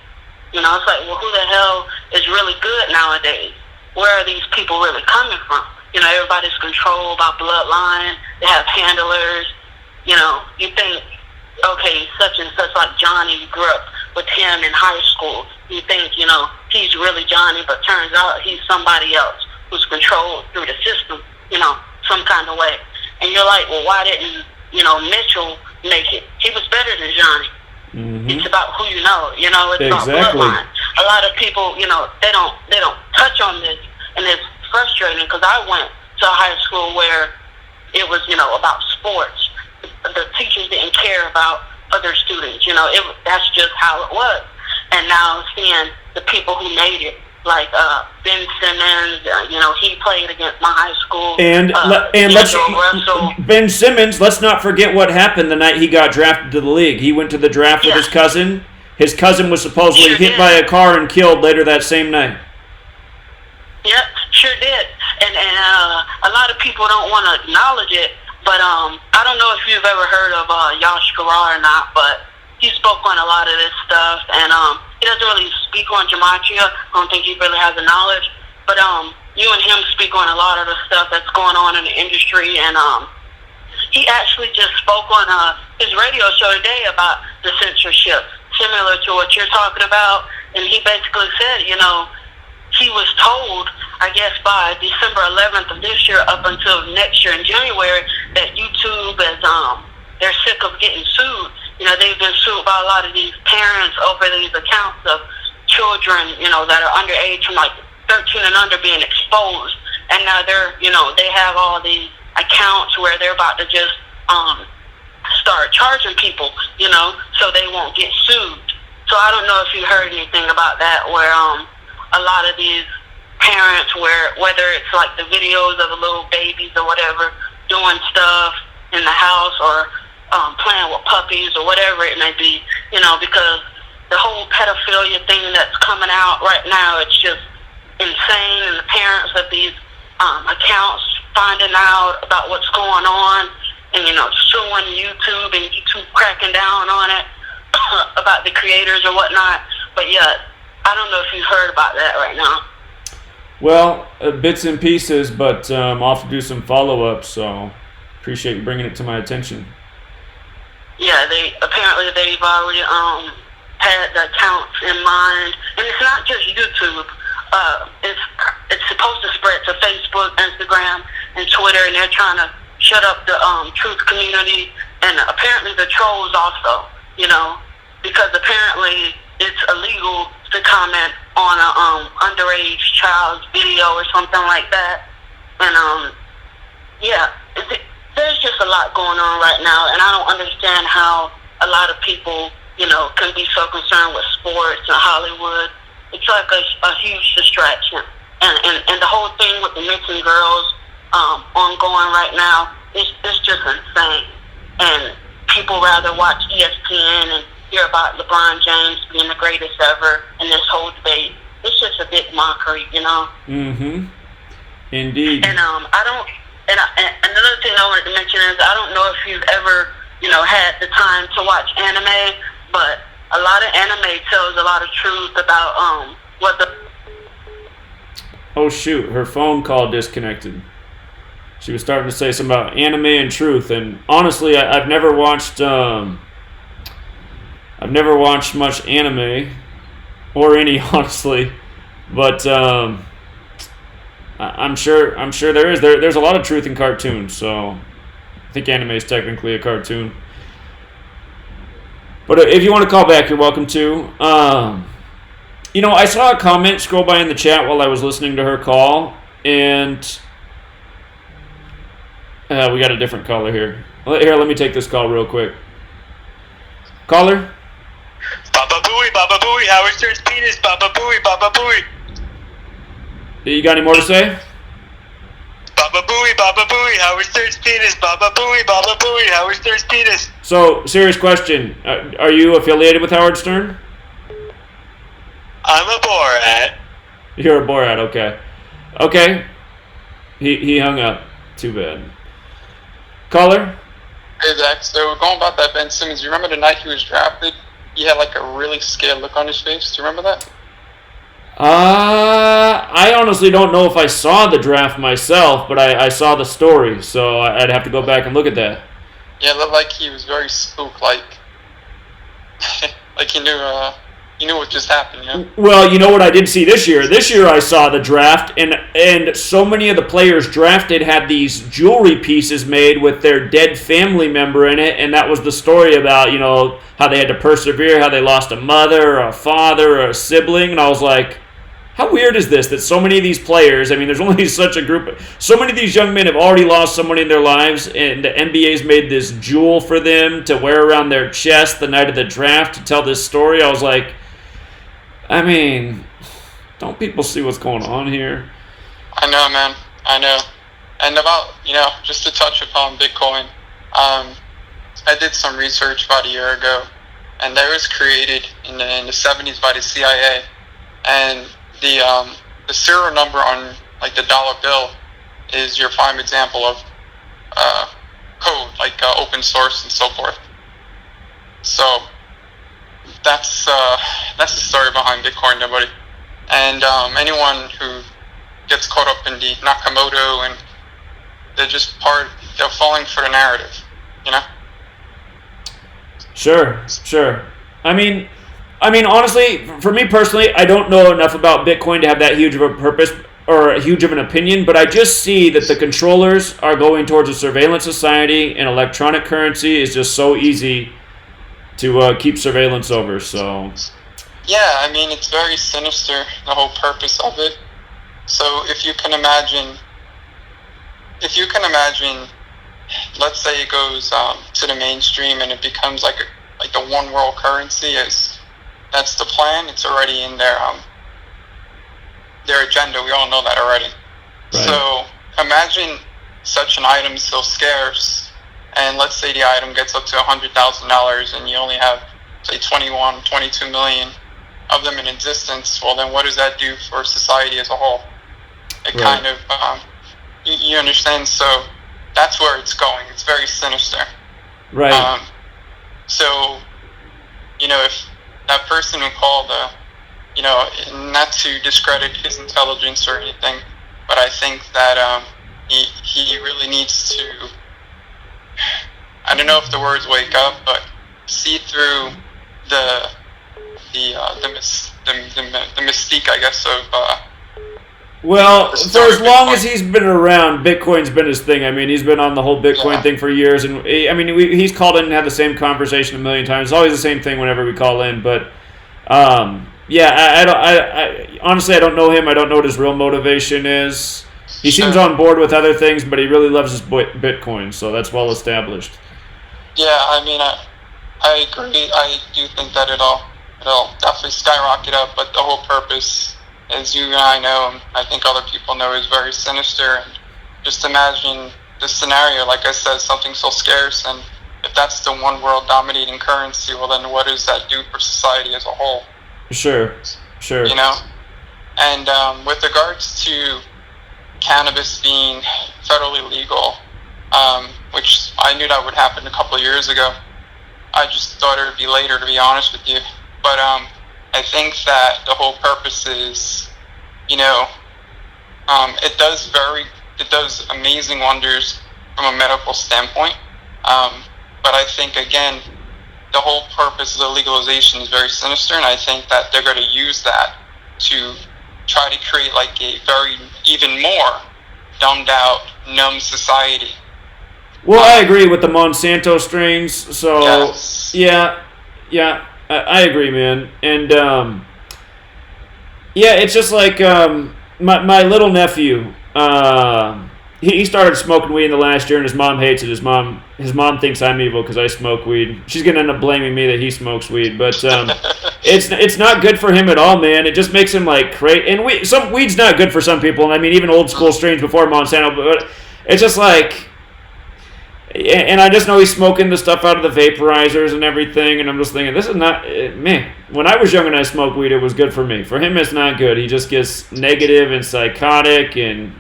[SPEAKER 5] It's like, well, who the hell is really good nowadays? Where are these people really coming from? Everybody's controlled by bloodline. They have handlers. You think, okay, such and such, like Johnny, you grew up with him in high school. You think, he's really Johnny, but turns out he's somebody else who's controlled through the system, some kind of way. And you're like, well, why didn't, Mitchell make it? He was better than Johnny. Mm-hmm. It's about who you know. It's
[SPEAKER 1] exactly.
[SPEAKER 5] About bloodline. A lot of people, they don't touch on this, and it's frustrating because I went to a high school where it was, about sports. The teachers didn't care about other students. That's just how it was. And now seeing the people who made it, like Ben Simmons, he played against my high school.
[SPEAKER 1] And Ben Simmons, let's not forget what happened the night he got drafted to the league. He went to the draft with his cousin. His cousin was supposedly hit by a car and killed later that same night.
[SPEAKER 5] Yep, sure did. And a lot of people don't want to acknowledge it, but I don't know if you've ever heard of Yash Karar or not, but he spoke on a lot of this stuff, and he doesn't really speak on gematria. I don't think he really has the knowledge, but you and him speak on a lot of the stuff that's going on in the industry, and he actually just spoke on his radio show today about the censorship, similar to what you're talking about, and he basically said, he was told, I guess by December 11th of this year up until next year in January, that YouTube is, they're sick of getting sued. They've been sued by a lot of these parents over these accounts of children, that are underage from like 13 and under being exposed. And now they're, they have all these accounts where they're about to just start charging people, so they won't get sued. So I don't know if you heard anything about that, where a lot of these parents, whether it's like the videos of the little babies or whatever, doing stuff in the house or playing with puppies or whatever it may be, because the whole pedophilia thing that's coming out right now, it's just insane. And the parents of these accounts finding out about what's going on and, suing YouTube and YouTube cracking down on it about the creators or whatnot. But yeah, I don't know if you've heard about that right now.
[SPEAKER 1] Well, bits and pieces, but I'll have to do some follow-up, so appreciate you bringing it to my attention.
[SPEAKER 5] Yeah, they've already had the accounts in mind, and it's not just YouTube. It's supposed to spread to Facebook, Instagram, and Twitter, and they're trying to shut up the truth community, and apparently the trolls also. Because apparently it's illegal to comment on a underage child's video or something like that. And there's just a lot going on right now, and I don't understand how a lot of people, can be so concerned with sports and Hollywood. It's like a huge distraction, and the whole thing with the missing girls ongoing right now is just insane. And people rather watch ESPN and hear about LeBron James being the greatest ever in this whole debate. It's just a big mockery,
[SPEAKER 1] Mm-hmm. Indeed.
[SPEAKER 5] And another thing I wanted to mention is I don't know if you've ever, had the time to watch anime, but a lot of anime tells a lot of truth about what the.
[SPEAKER 1] Oh shoot! Her phone call disconnected. She was starting to say something about anime and truth, and honestly, I've never watched. I've never watched much anime, or any, honestly, but I'm sure there is. There's a lot of truth in cartoons, so I think anime is technically a cartoon. But if you want to call back, you're welcome to. I saw a comment scroll by in the chat while I was listening to her call, and we got a different caller here. Here, let me take this call real quick. Caller?
[SPEAKER 6] Baba Booey, Howard Stern's penis, Baba Booey.
[SPEAKER 1] You got any more to say?
[SPEAKER 6] Baba Booey, Howard Stern's penis, Baba Booey, Howard Stern's penis.
[SPEAKER 1] So, serious question. Are you affiliated with Howard Stern?
[SPEAKER 6] I'm a Borat.
[SPEAKER 1] You're a Borat, okay. Okay. He hung up. Too bad. Caller?
[SPEAKER 2] Hey, Zach, so going about that Ben Simmons, you remember the night he was drafted? He had like a really scared look on his face. Do you remember that?
[SPEAKER 1] I honestly don't know if I saw the draft myself, but I saw the story, so I'd have to go back and look at that.
[SPEAKER 2] Yeah, it looked like he was very spooked, like he knew what just happened,
[SPEAKER 1] Well, you know what I did see this year? This year I saw the draft, and so many of the players drafted had these jewelry pieces made with their dead family member in it, and that was the story about, how they had to persevere, how they lost a mother or a father or a sibling, and I was like, how weird is this that so many of these players, there's only such a group, so many of these young men have already lost someone in their lives, and the NBA's made this jewel for them to wear around their chest the night of the draft to tell this story. I was like, don't people see what's going on here?
[SPEAKER 2] I know, man. I know. And about, just to touch upon Bitcoin, I did some research about a year ago, and that was created in the 70s by the CIA, and the serial number on like the dollar bill is your prime example of code, like open source and so forth. So that's the story behind Bitcoin, everybody. And anyone who gets caught up in the Nakamoto, and they're falling for the narrative,
[SPEAKER 1] Sure. Honestly, for me personally, I don't know enough about Bitcoin to have that huge of a purpose or huge of an opinion, but I just see that the controllers are going towards a surveillance society, and electronic currency is just so easy to keep surveillance over, so...
[SPEAKER 2] Yeah, it's very sinister, the whole purpose of it. So if you can imagine, let's say it goes to the mainstream and it becomes like the one world currency, that's the plan. It's already in their agenda. We all know that already. Right. So imagine such an item so scarce, and let's say the item gets up to $100,000, and you only have, say, 22 million of them in existence. Well, then what does that do for society as a whole? It right. kind of, you understand? So that's where it's going. It's very sinister.
[SPEAKER 1] Right.
[SPEAKER 2] So, if that person who called, not to discredit his intelligence or anything, but I think that he really needs to, I don't know if the words wake up, but see through the mystique, I guess, of
[SPEAKER 1] well, for as long as he's been around, Bitcoin's been his thing. He's been on the whole Bitcoin thing for years, and he's called in and had the same conversation a million times. It's always the same thing whenever we call in, but I honestly, I don't know him. I don't know what his real motivation is. He seems on board with other things, but he really loves his Bitcoin, so that's well established.
[SPEAKER 2] Yeah, I mean, I agree. I do think that it'll definitely skyrocket up, but the whole purpose, as you and I know, and I think other people know, is very sinister. And just imagine the scenario, like I said, something so scarce, and if that's the one world dominating currency, well then what does that do for society as a whole?
[SPEAKER 1] Sure.
[SPEAKER 2] You know? And with regards to cannabis being federally legal, which I knew that would happen a couple of years ago. I just thought it would be later, to be honest with you. But I think that the whole purpose is, you know, it does amazing wonders from a medical standpoint. But I think, again, the whole purpose of the legalization is very sinister, and I think that they're going to use that to try to create like a very, even more dumbed out, numb society.
[SPEAKER 1] Well, I agree with the Monsanto strains, so
[SPEAKER 2] Yes.
[SPEAKER 1] yeah, I agree, man. And yeah, it's just like my little nephew. He started smoking weed in the last year, and his mom hates it. His mom thinks I'm evil because I smoke weed. She's gonna end up blaming me that he smokes weed, but it's not good for him at all, man. It just makes him like crazy. And some weed's not good for some people, and I mean even old school strains before Monsanto. But it's just like, and I just know he's smoking the stuff out of the vaporizers and everything, and I'm just thinking, this is not, man, when I was young and I smoked weed, it was good for me. For him, it's not good. He just gets negative and psychotic, and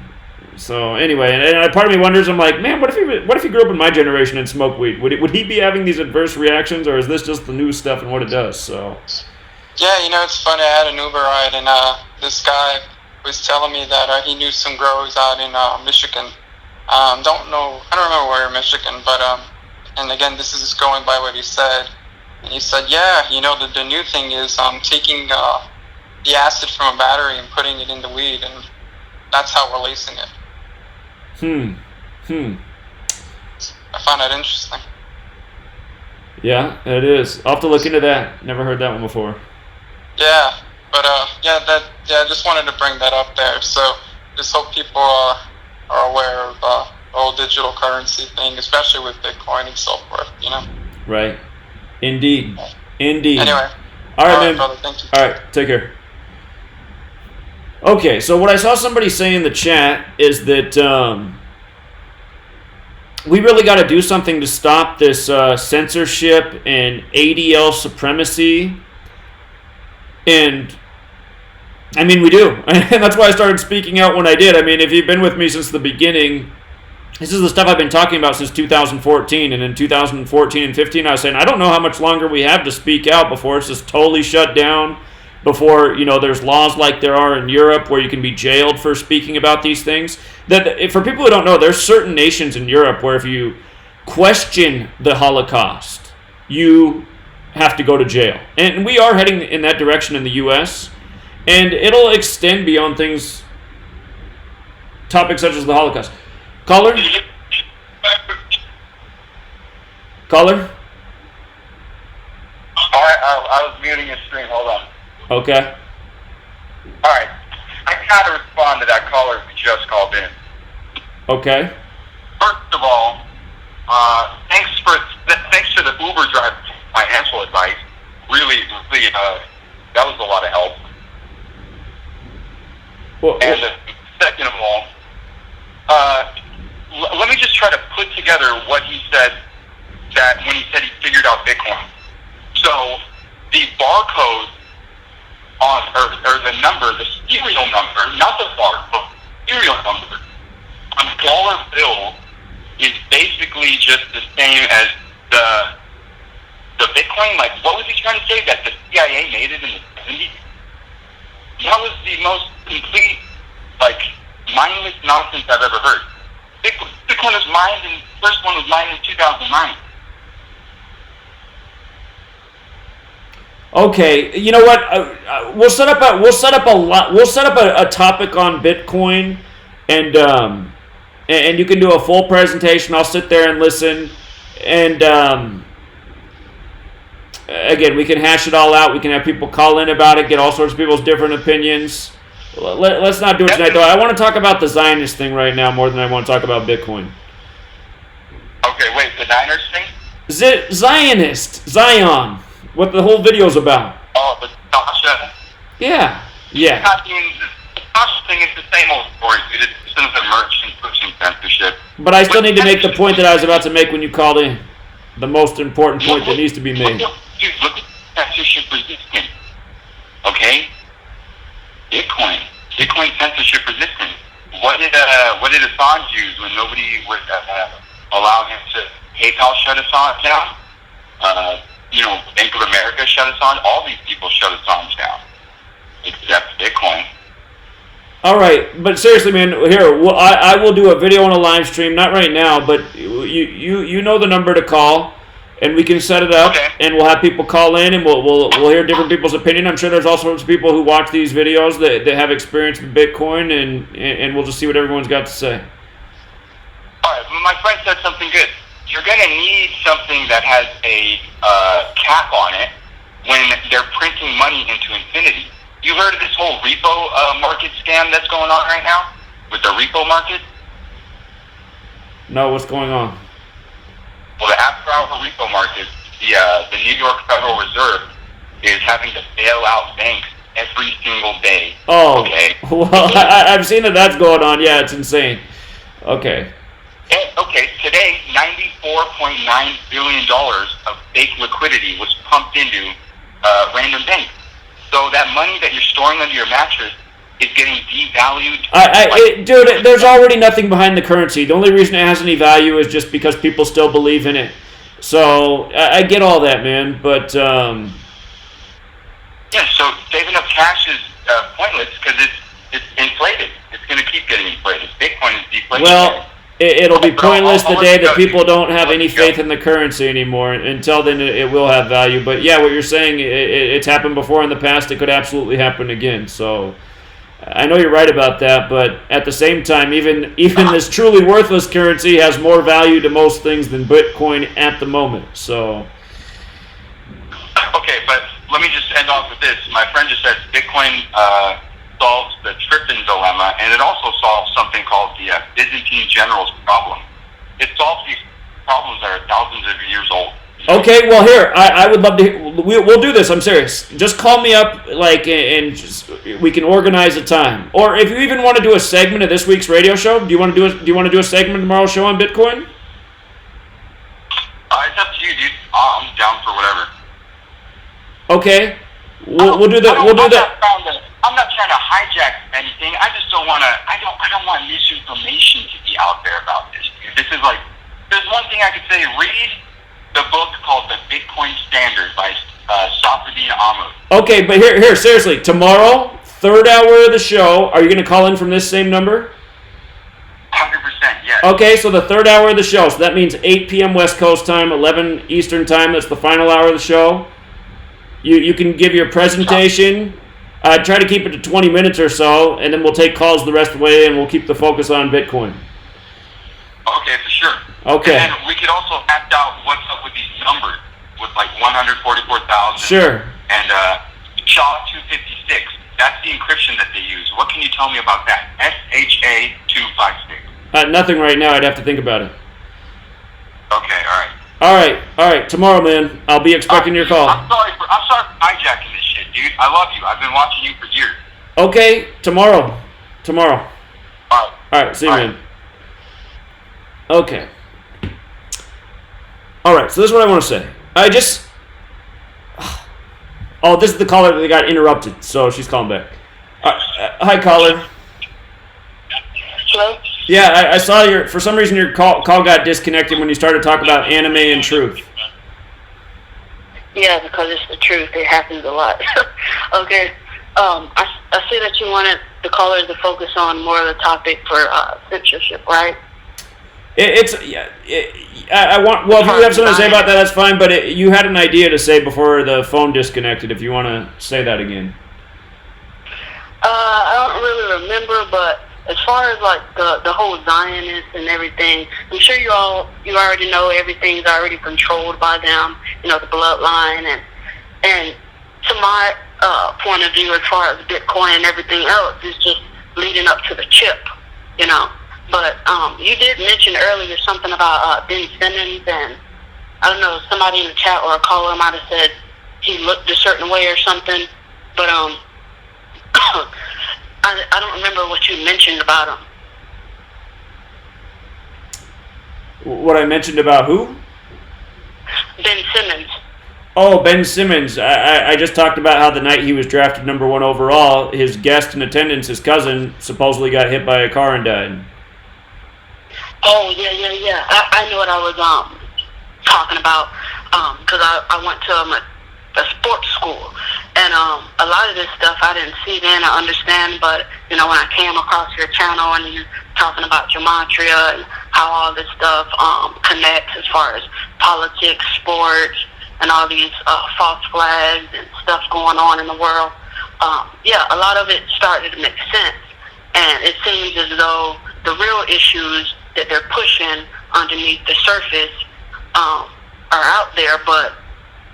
[SPEAKER 1] so anyway, and part of me wonders, I'm like, man, what if he grew up in my generation and smoked weed? Would he be having these adverse reactions, or is this just the new stuff and what it does? So
[SPEAKER 2] Yeah, you know, it's funny, I had an Uber ride, and this guy was telling me that he knew some growers out in Michigan. I don't remember where in Michigan, but and again, this is just going by what he said. And he said, yeah, you know, the new thing is taking the acid from a battery and putting it in the weed, and that's how we're lacing it. I found that interesting.
[SPEAKER 1] Yeah, it is. I'll have to look into that. Never heard that one before.
[SPEAKER 2] Yeah, but I just wanted to bring that up there. So just hope people are aware of the whole digital currency thing, especially with Bitcoin and so forth, you know?
[SPEAKER 1] Right. Indeed. Indeed.
[SPEAKER 2] Anyway.
[SPEAKER 1] All right, man.
[SPEAKER 2] Brother, thank you.
[SPEAKER 1] All right, take care. Okay, so what I saw somebody say in the chat is that we really got to do something to stop this censorship and ADL supremacy. And I mean, we do. And that's why I started speaking out when I did. I mean, if you've been with me since the beginning, this is the stuff I've been talking about since 2014. And in 2014 and 15, I was saying, I don't know how much longer we have to speak out before it's just totally shut down, before, you know, there's laws like there are in Europe where you can be jailed for speaking about these things. That, for people who don't know, there's certain nations in Europe where if you question the Holocaust, you have to go to jail. And we are heading in that direction in the U.S., and it'll extend beyond topics such as the Holocaust. Caller? Caller?
[SPEAKER 7] I was muting your screen. Hold on.
[SPEAKER 1] Okay.
[SPEAKER 7] All right. I gotta respond to that caller who just called in.
[SPEAKER 1] Okay.
[SPEAKER 7] First of all, thanks to the Uber driver financial advice. Really, that was a lot of help.
[SPEAKER 1] Well,
[SPEAKER 7] and second of all, let me just try to put together what he said, that when he said he figured out Bitcoin. So the barcode or the number, the serial number, not the barcode, serial number on a dollar bill is basically just the same as the Bitcoin. Like, what was he trying to say? That the CIA made it in the 70s? That was the most complete, like, mindless nonsense I've ever heard. Bitcoin was mined, and the first one was mined in 2009.
[SPEAKER 1] Okay, you know what? We'll set up a topic on Bitcoin, and you can do a full presentation. I'll sit there and listen, and again, we can hash it all out. We can have people call in about it, get all sorts of people's different opinions. Let's not do it tonight, though. I want to talk about the Zionist thing right now more than I want to talk about Bitcoin.
[SPEAKER 3] Okay, wait, the Niners thing?
[SPEAKER 1] Zionist, Zion, what the whole video's about.
[SPEAKER 3] Oh, the Tasha.
[SPEAKER 1] Yeah.
[SPEAKER 3] I mean, the Tasha thing is the same old story, dude. It's just the merchant pushing censorship.
[SPEAKER 1] But I still need to make the point that I was about to make when you called in. The most important point that needs to be made.
[SPEAKER 3] Dude, look at censorship resistant. Okay? Bitcoin censorship resistant. What did Assange use when nobody would allow him to? PayPal shut Assange down. Bank of America shut Assange. All these people shut Assange down, except Bitcoin.
[SPEAKER 1] All right, but seriously, man, here I will do a video on a live stream. Not right now, but you know the number to call. And we can set it up,
[SPEAKER 3] okay.
[SPEAKER 1] And we'll have people call in, and we'll hear different people's opinion. I'm sure there's all sorts of people who watch these videos that have experience with Bitcoin, and we'll just see what everyone's got to say.
[SPEAKER 3] All right, my friend said something good. You're going to need something that has a cap on it when they're printing money into infinity. You heard of this whole repo market scam that's going on right now with the repo market?
[SPEAKER 1] No, what's going on?
[SPEAKER 3] Well, the after-hour repo market, the New York Federal Reserve is having to bail out banks every single day.
[SPEAKER 1] Oh,
[SPEAKER 3] okay.
[SPEAKER 1] Well, I've seen that's going on. Yeah, it's insane. Okay.
[SPEAKER 3] Okay, today, $94.9 billion of fake liquidity was pumped into random banks. So that money that you're storing under your mattress is getting devalued.
[SPEAKER 1] Dude, there's already nothing behind the currency. The only reason it has any value is just because people still believe in it. So I get all that, man. But
[SPEAKER 3] yeah, so saving up cash is pointless because it's inflated. It's going to keep getting inflated. Bitcoin is deflated.
[SPEAKER 1] Well, it'll be pointless the day that people don't have any faith in the currency anymore. Until then, it will have value. But yeah, what you're saying, it's happened before in the past. It could absolutely happen again. So I know you're right about that, but at the same time, even this truly worthless currency has more value to most things than Bitcoin at the moment. So
[SPEAKER 3] okay, but let me just end off with this. My friend just said Bitcoin solves the Triffin dilemma, and it also solves something called the Byzantine generals problem. It solves these problems that are thousands of years old.
[SPEAKER 1] Okay, well, here, I would love to. We'll do this. I'm serious. Just call me up, and we can organize a time. Or if you even want to do a segment of this week's radio show, do you want to do a segment of tomorrow's show on Bitcoin?
[SPEAKER 3] It's up to you, dude. I'm down for whatever.
[SPEAKER 1] Okay, we'll do that. We'll do that.
[SPEAKER 3] I'm not trying to hijack anything. I just don't want to. I don't want misinformation to be out there about this, dude. This is like, there's one thing I could say. Read the book called The Bitcoin Standard by Safadine Ahmed.
[SPEAKER 1] Okay, but here, seriously, tomorrow, third hour of the show, are you going to call in from this same number?
[SPEAKER 3] 100%, yes.
[SPEAKER 1] Okay, so the third hour of the show, so that means 8 p.m. West Coast time, 11 Eastern time, that's the final hour of the show. You can give your presentation, try to keep it to 20 minutes or so, and then we'll take calls the rest of the way, and we'll keep the focus on Bitcoin.
[SPEAKER 3] Okay, for sure.
[SPEAKER 1] Okay.
[SPEAKER 3] And then we could also act out what's up with these numbers, with like 144,000.
[SPEAKER 1] Sure.
[SPEAKER 3] And SHA-256. That's the encryption that they use. What can you tell me about that? SHA-256.
[SPEAKER 1] Nothing right now. I'd have to think about it.
[SPEAKER 3] Okay, all right.
[SPEAKER 1] All right. Tomorrow, man. I'll be expecting your call.
[SPEAKER 3] I'm sorry for hijacking this shit, dude. I love you. I've been watching you for years.
[SPEAKER 1] Okay, tomorrow.
[SPEAKER 3] All
[SPEAKER 1] right. See you, man. Okay. All right. So this is what I want to say. Oh, this is the caller that got interrupted, so she's calling back. Hi, caller.
[SPEAKER 5] Hello?
[SPEAKER 1] Yeah, I saw for some reason your call got disconnected when you started talking about anime and truth.
[SPEAKER 5] Yeah, because it's the truth. It happens a lot. Okay. I see that you wanted the callers to focus on more of the topic for censorship, right?
[SPEAKER 1] If you have something to say about that, that's fine, but you had an idea to say before the phone disconnected, if you want to say that again.
[SPEAKER 5] I don't really remember, but as far as like the whole Zionist and everything, I'm sure you already know everything's already controlled by them, the bloodline, and And to my point of view, as far as Bitcoin and everything else, is just leading up to the chip, you know. But you did mention earlier something about Ben Simmons, and I don't know, somebody in the chat or a caller might have said he looked a certain way or something. But I don't remember what you mentioned about him.
[SPEAKER 1] What I mentioned about who?
[SPEAKER 5] Ben Simmons.
[SPEAKER 1] Oh, Ben Simmons. I just talked about how the night he was drafted number 1 overall, his guest in attendance, his cousin, supposedly got hit by a car and died.
[SPEAKER 5] Oh, yeah. I know what I was talking about, because I went to a sports school, and a lot of this stuff I didn't see then, I understand, but, you know, when I came across your channel and you talking about gematria and how all this stuff connects as far as politics, sports, and all these false flags and stuff going on in the world, yeah, a lot of it started to make sense. And it seems as though the real issues that they're pushing underneath the surface are out there. But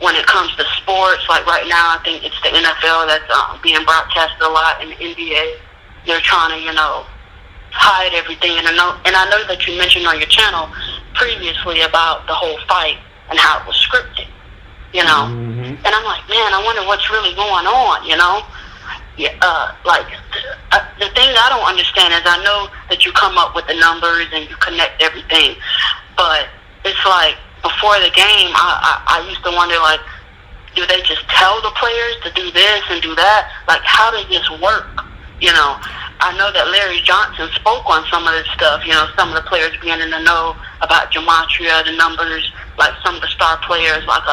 [SPEAKER 5] when it comes to sports, like right now, I think it's the NFL that's being broadcasted a lot, and the NBA. They're trying to, you know, hide everything. And I know that you mentioned on your channel previously about the whole fight and how it was scripted. You know, and I'm like, man, I wonder what's really going on, you know? Yeah, the thing I don't understand is I know that you come up with the numbers and you connect everything, but it's like before the game, I used to wonder, like, do they just tell the players to do this and do that? Like, how does this work? You know, I know that Larry Johnson spoke on some of this stuff, you know, some of the players being in the know about gematria, the numbers, like some of the star players, like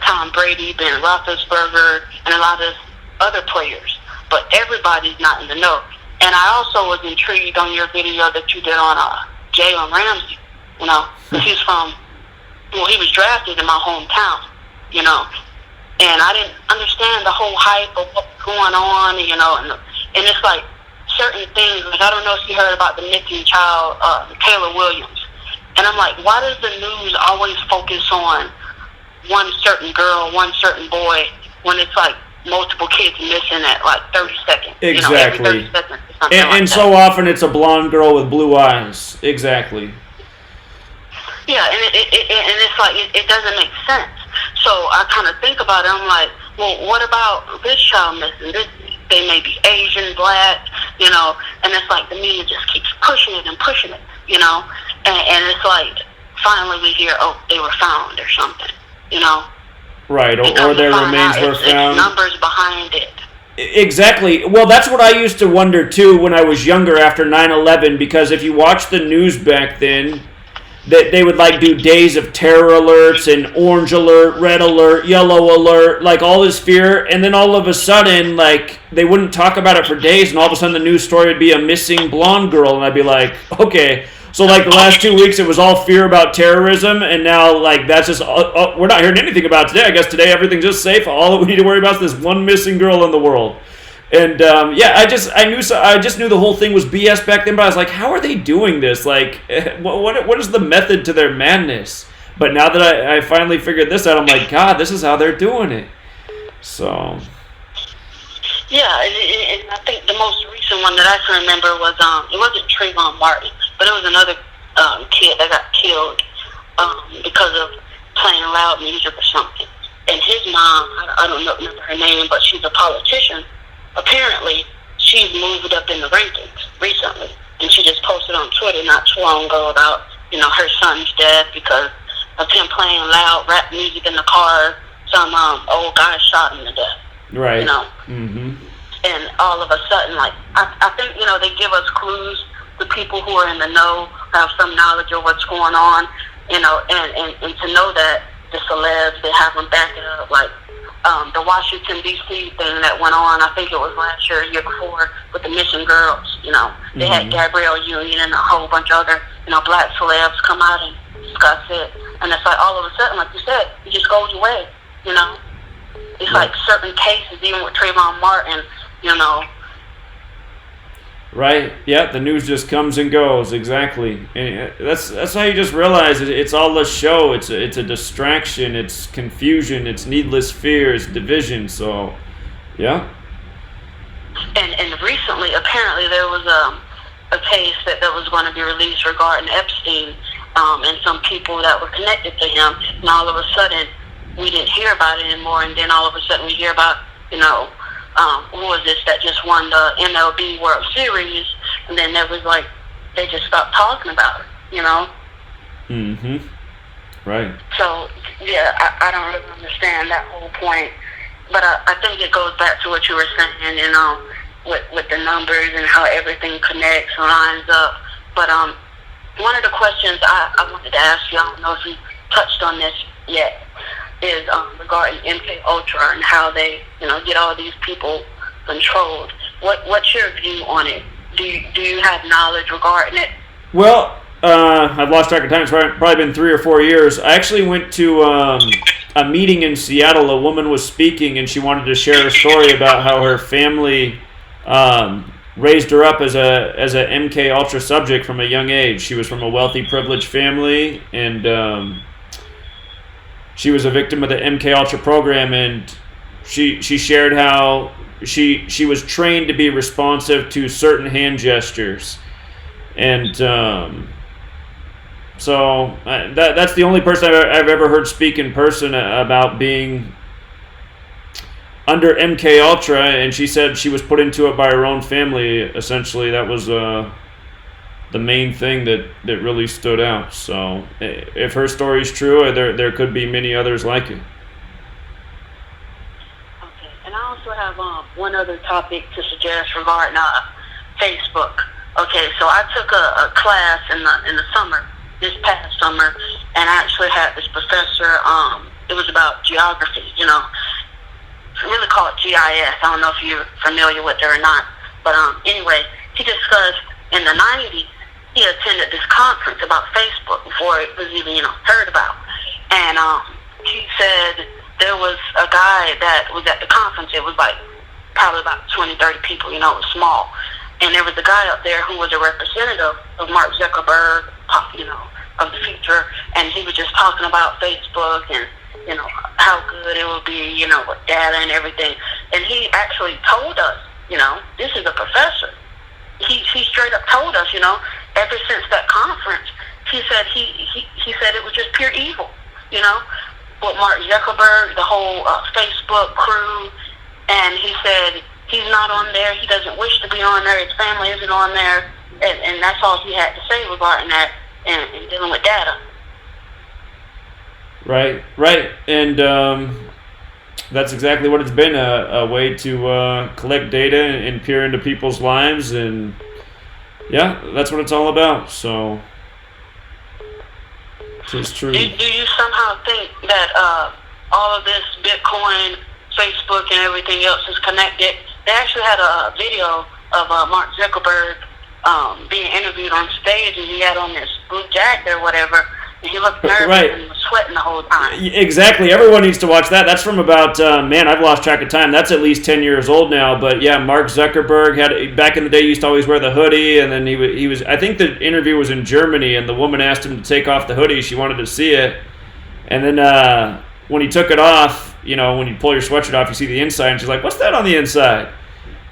[SPEAKER 5] Tom Brady, Ben Roethlisberger, and a lot of other players. But everybody's not in the know. And I also was intrigued on your video that you did on Jalen Ramsey, you know, because he was drafted in my hometown, you know, and I didn't understand the whole hype of what's going on, you know, and it's like certain things, like I don't know if you heard about the missing child, Taylor Williams, and I'm like, why does the news always focus on one certain girl, one certain boy, when it's like multiple kids missing at like 30 seconds.
[SPEAKER 1] Exactly.
[SPEAKER 5] You know, every 30 seconds or something
[SPEAKER 1] and so often it's a blonde girl with blue eyes. Exactly.
[SPEAKER 5] Yeah, and it's like, it doesn't make sense. So I kind of think about it, I'm like, well, what about this child missing? They may be Asian, black, you know, and it's like the media just keeps pushing it, you know, and it's like, finally we hear, oh, they were found or something. You know,
[SPEAKER 1] right, or their remains were found.
[SPEAKER 5] Numbers behind it.
[SPEAKER 1] Exactly. Well, that's what I used to wonder too when I was younger after 9/11. Because if you watch the news back then, they would like do days of terror alerts and orange alert, red alert, yellow alert, like all this fear, and then all of a sudden, like they wouldn't talk about it for days, and all of a sudden the news story would be a missing blonde girl, and I'd be like, okay. So, like, the last 2 weeks, it was all fear about terrorism, and now, like, that's just, we're not hearing anything about it today. I guess today everything's just safe. All that we need to worry about is this one missing girl in the world. And, yeah, I just knew the whole thing was BS back then, but I was like, how are they doing this? Like, what is the method to their madness? But now that I finally figured this out, I'm like, God, this is how they're doing it. So...
[SPEAKER 5] Yeah, and I think the most recent one that I can remember was, it wasn't Trayvon Martin, but it was another kid that got killed because of playing loud music or something. And his mom, I don't remember her name, but she's a politician. Apparently, she's moved up in the rankings recently, and she just posted on Twitter not too long ago about, you know, her son's death because of him playing loud rap music in the car. Some old guy shot him to death.
[SPEAKER 1] Right.
[SPEAKER 5] You know.
[SPEAKER 1] Mm-hmm.
[SPEAKER 5] And all of a sudden, like, I think, you know, they give us clues. The people who are in the know have some knowledge of what's going on, you know, and to know that the celebs, they have them back it up. Like, the Washington, D.C. thing that went on, I think it was last year, year before, with the missing girls, you know. They had Gabrielle Union and a whole bunch of other, you know, black celebs come out and discuss it. And it's like, all of a sudden, like you said, it just goes away, you know. It's like certain cases, even with Trayvon Martin, you know,
[SPEAKER 1] Right. Yeah. The news just comes and goes. Exactly. And that's how you just realize it's all a show. It's a distraction. It's confusion. It's needless fear. It's division. So, yeah.
[SPEAKER 5] And recently, apparently, there was a case that was going to be released regarding Epstein and some people that were connected to him. And all of a sudden, we didn't hear about it anymore. And then all of a sudden, we hear about, who was this that just won the MLB World Series? And then there was like, they just stopped talking about it,
[SPEAKER 1] Mm-hmm. Right.
[SPEAKER 5] So, yeah, I don't really understand that whole point. But I think it goes back to what you were saying, with the numbers and how everything connects and lines up. But one of the questions I wanted to ask you, I don't know if you touched on this yet, is regarding MK Ultra and how they, get all these people controlled. What's your view on it? Do you have knowledge regarding it?
[SPEAKER 1] Well, I've lost track of time. It's probably been 3 or 4 years. I actually went to a meeting in Seattle. A woman was speaking, and she wanted to share a story about how her family raised her up as a MK Ultra subject from a young age. She was from a wealthy, privileged family, and she was a victim of the MK Ultra program. And she shared how she was trained to be responsive to certain hand gestures, and so that's the only person I've ever heard speak in person about being under MK Ultra, and she said she was put into it by her own family. Essentially, that was the main thing that really stood out. So, if her story is true, there could be many others like it.
[SPEAKER 5] Okay, and I also have one other topic to suggest regarding Facebook. Okay, so I took a class in the summer, this past summer, and I actually had this professor. It was about geography, really call it GIS. I don't know if you're familiar with it or not. But anyway, he discussed in the 90s, he attended this conference about Facebook before it was even, heard about. And he said there was a guy that was at the conference. It was like probably about 20, 30 people, it was small. And there was a guy up there who was a representative of Mark Zuckerberg, of the future. And he was just talking about Facebook and, how good it will be, with data and everything. And he actually told us, this is a professor. He straight up told us, ever since that conference, he said he said it was just pure evil, with Mark Zuckerberg, the whole Facebook crew. And he said he's not on there. He doesn't wish to be on there. His family isn't on there. And that's all he had to say regarding that and dealing with data.
[SPEAKER 1] Right, and that's exactly what it's been, a way to collect data and peer into people's lives, and yeah, that's what it's all about, so it's true.
[SPEAKER 5] Do you somehow think that all of this Bitcoin, Facebook, and everything else is connected? They actually had a video of Mark Zuckerberg being interviewed on stage, and he had on this blue jacket or whatever. He looked nervous and was sweating the whole time.
[SPEAKER 1] Exactly. Everyone needs to watch that. That's from about, I've lost track of time. That's at least 10 years old now. But yeah, Mark Zuckerberg back in the day, he used to always wear the hoodie. And then he was, I think the interview was in Germany, and the woman asked him to take off the hoodie. She wanted to see it. And then when he took it off, when you pull your sweatshirt off, you see the inside. And she's like, what's that on the inside?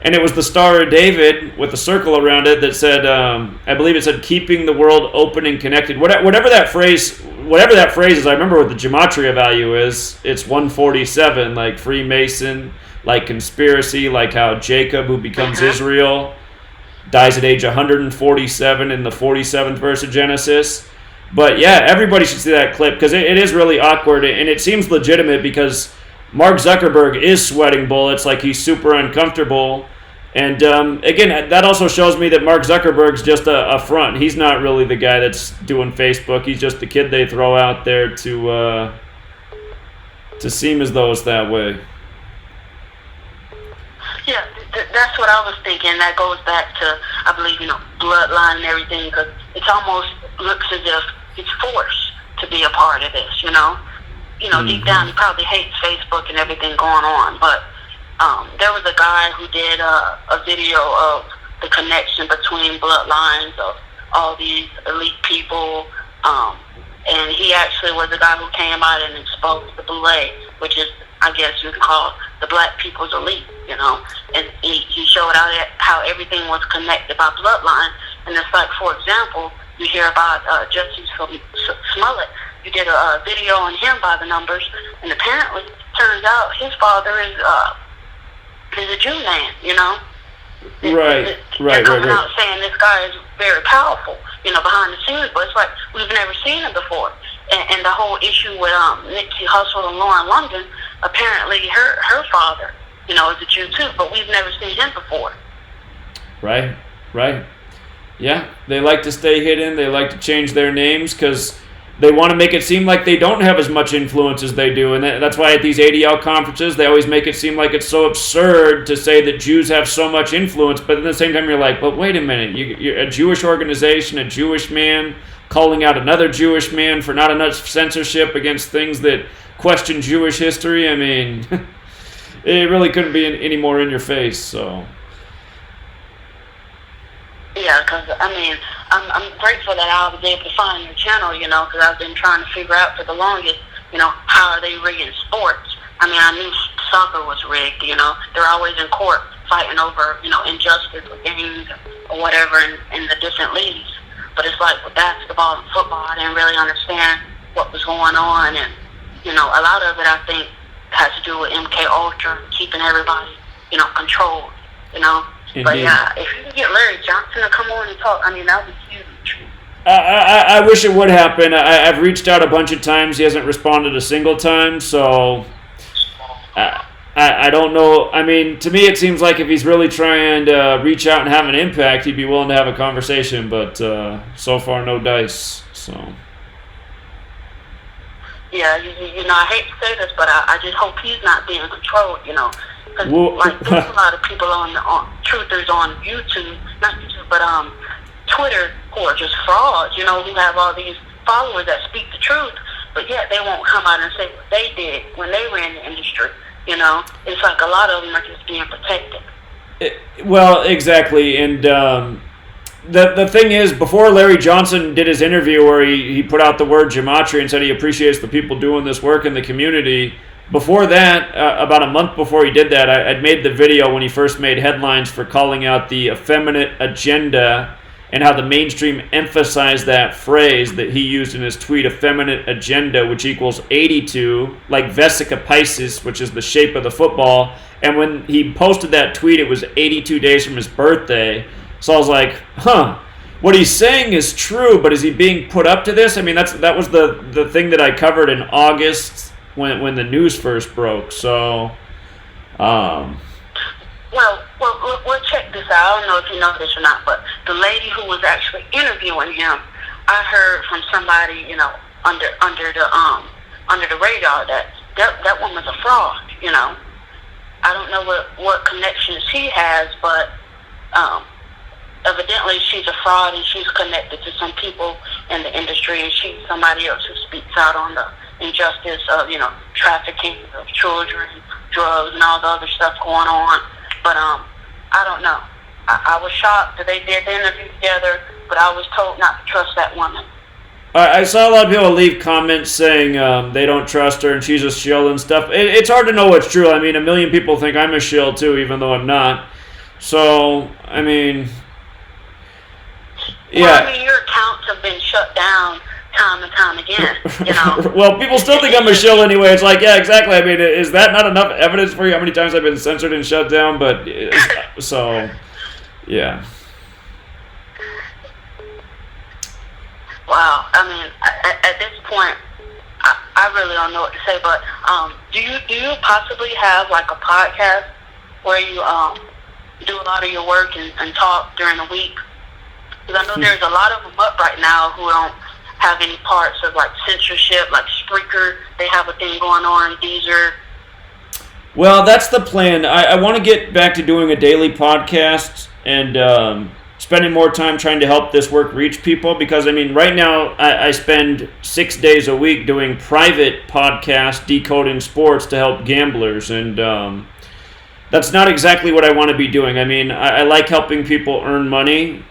[SPEAKER 1] And it was the Star of David with a circle around it that said, I believe it said, keeping the world open and connected. Whatever that phrase is, I remember what the gematria value is. It's 147, like Freemason, like conspiracy, like how Jacob, who becomes Israel, dies at age 147 in the 47th verse of Genesis. But yeah, everybody should see that clip because it is really awkward, and it seems legitimate because Mark Zuckerberg is sweating bullets, like he's super uncomfortable. And again, that also shows me that Mark Zuckerberg's just a front. He's not really the guy that's doing Facebook. He's just the kid they throw out there to seem as though it's that way.
[SPEAKER 5] Yeah, that's what I was thinking. That goes back to, I believe, bloodline and everything, because it almost looks as if he's forced to be a part of this, Deep down, he probably hates Facebook and everything going on. But there was a guy who did a video of the connection between bloodlines of all these elite people. And he actually was the guy who came out and exposed the Boule, which is, I guess you could call the black people's elite, you know. And he showed out how everything was connected by bloodline. And it's like, for example, you hear about Justice Smollett. You did a video on him by the numbers, and apparently, turns out his father is a Jew man, you know.
[SPEAKER 1] Right.
[SPEAKER 5] They're coming out saying this guy is very powerful, you know, behind the scenes, but it's like we've never seen him before. And the whole issue with Nipsey Hussle and Lauren London, apparently her father, you know, is a Jew too, but we've never seen him before.
[SPEAKER 1] Right. Yeah, they like to stay hidden. They like to change their names because they want to make it seem like they don't have as much influence as they do. And that's why at these ADL conferences, they always make it seem like it's so absurd to say that Jews have so much influence. But at the same time, you're like, but wait a minute. You're a Jewish organization, a Jewish man calling out another Jewish man for not enough censorship against things that question Jewish history. I mean, it really couldn't be any more in your face, so...
[SPEAKER 5] Yeah, because, I mean, I'm grateful that I was able to find your channel, you know, because I've been trying to figure out for the longest, you know, how are they rigging sports? I mean, I knew soccer was rigged, you know. They're always in court fighting over, you know, injustice or games or whatever in the different leagues. But it's like with basketball and football, I didn't really understand what was going on. And, you know, a lot of it, I think, has to do with MK Ultra, keeping everybody, you know, controlled, you know.
[SPEAKER 1] Indeed.
[SPEAKER 5] But yeah, if you could get Larry Johnson to come on and talk, I mean, that would be huge.
[SPEAKER 1] I wish it would happen. I've reached out a bunch of times. He hasn't responded a single time, so I don't know. I mean, to me, it seems like if he's really trying to reach out and have an impact, he'd be willing to have a conversation, but so far, no dice, so...
[SPEAKER 5] Yeah, you know, I hate to say this, but I just hope he's not being controlled, you know. Because, like, there's a lot of people on truthers on YouTube, not YouTube, but Twitter, who are just frauds, you know, who have all these followers that speak the truth, but yet they won't come out and say what they did when they ran the industry, you know. It's like a lot of them are just being protected.
[SPEAKER 1] Well, exactly, and the thing is, before Larry Johnson did his interview where he put out the word gematria and said he appreciates the people doing this work in the community, before that, about a month before he did that, I'd made the video when he first made headlines for calling out the effeminate agenda and how the mainstream emphasized that phrase that he used in his tweet, effeminate agenda, which equals 82, like Vesica Pisces, which is the shape of the football. And when he posted that tweet, it was 82 days from his birthday. So I was like, what he's saying is true, but is he being put up to this? I mean, that was the thing that I covered in August when the news first broke. So,
[SPEAKER 5] Well, we'll check this out. I don't know if you know this or not, but the lady who was actually interviewing him, I heard from somebody, you know, under the radar that woman's a fraud. You know, I don't know what connections she has, but evidently she's a fraud and she's connected to some people in the industry, and she's somebody else who speaks out on the injustice of, you know, trafficking of children, drugs, and all the other stuff going on. But I don't know. I was shocked that they did the interview together, but I was told not to trust that woman.
[SPEAKER 1] I saw a lot of people leave comments saying they don't trust her and she's a shill and stuff. It's hard to know what's true. I mean, a million people think I'm a shill too, even though I'm not. So, I mean...
[SPEAKER 5] Yeah. Well, I mean, your accounts have been shut down time and time again, you know.
[SPEAKER 1] Well, people still think I'm a shill anyway. It's like, yeah, exactly. I mean, is that not enough evidence for you how many times I've been censored and shut down? But, so, yeah.
[SPEAKER 5] Wow. I mean, at this point, I really don't know what to say, but do you possibly have, like, a podcast where you do a lot of your work and talk during the week? Because I know there's a lot of them up right now who don't have any parts of, like, censorship, like Spreaker. They have a thing going on, Deezer.
[SPEAKER 1] Well, that's the plan. I want to get back to doing a daily podcast and spending more time trying to help this work reach people. Because, I mean, right now I spend 6 days a week doing private podcasts decoding sports to help gamblers. And that's not exactly what I want to be doing. I mean, I like helping people earn money.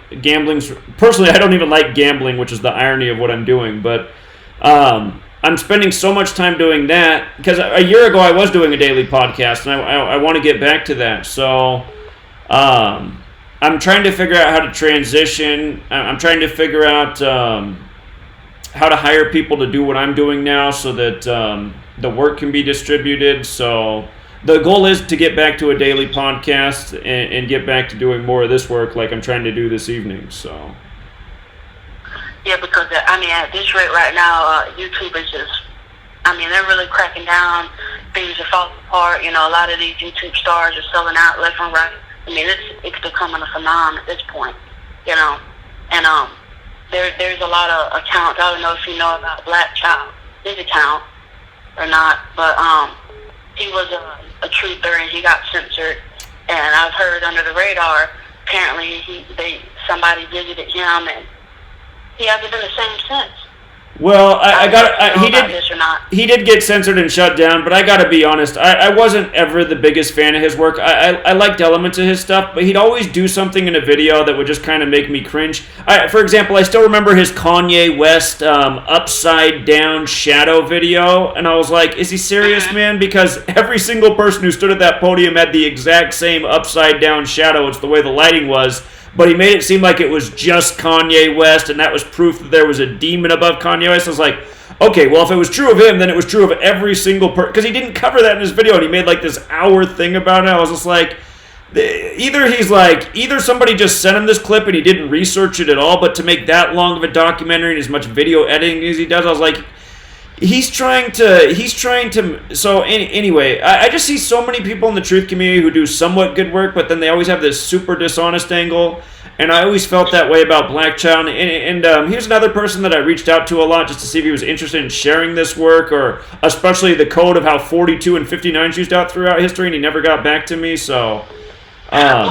[SPEAKER 1] Personally, I don't even like gambling, which is the irony of what I'm doing. But I'm spending so much time doing that because a year ago I was doing a daily podcast, and I want to get back to that. So I'm trying to figure out how to transition. I'm trying to figure out how to hire people to do what I'm doing now so that the work can be distributed. So the goal is to get back to a daily podcast and get back to doing more of this work like I'm trying to do this evening. So.
[SPEAKER 5] Yeah, because, I mean, at this rate right now, YouTube is just, I mean, they're really cracking down. Things are falling apart. You know, a lot of these YouTube stars are selling out left and right. I mean, it's becoming a phenomenon at this point, you know. And there's a lot of accounts. I don't know if you know about Black Child, his account or not, but he was a truther and he got censored. And I've heard under the radar, apparently somebody visited him and he hasn't been the same since.
[SPEAKER 1] Well, he did get censored and shut down, but I gotta be honest, I wasn't ever the biggest fan of his work. I liked elements of his stuff, but he'd always do something in a video that would just kind of make me cringe. For example, I still remember his Kanye West upside down shadow video, and I was like, is he serious, man? Because every single person who stood at that podium had the exact same upside down shadow. It's the way the lighting was. But he made it seem like it was just Kanye West, and that was proof that there was a demon above Kanye West. I was like, okay, well, if it was true of him, then it was true of every single person. Because he didn't cover that in his video, and he made like this hour thing about it. I was just like, either somebody just sent him this clip and he didn't research it at all, but to make that long of a documentary and as much video editing as he does, I was like, he's trying to. So anyway, I just see so many people in the truth community who do somewhat good work, but then they always have this super dishonest angle, and I always felt that way about Black Child. And here's another person that I reached out to a lot just to see if he was interested in sharing this work, or especially the code of how 42 and 59 is used out throughout history, and he never got back to me. So,
[SPEAKER 5] like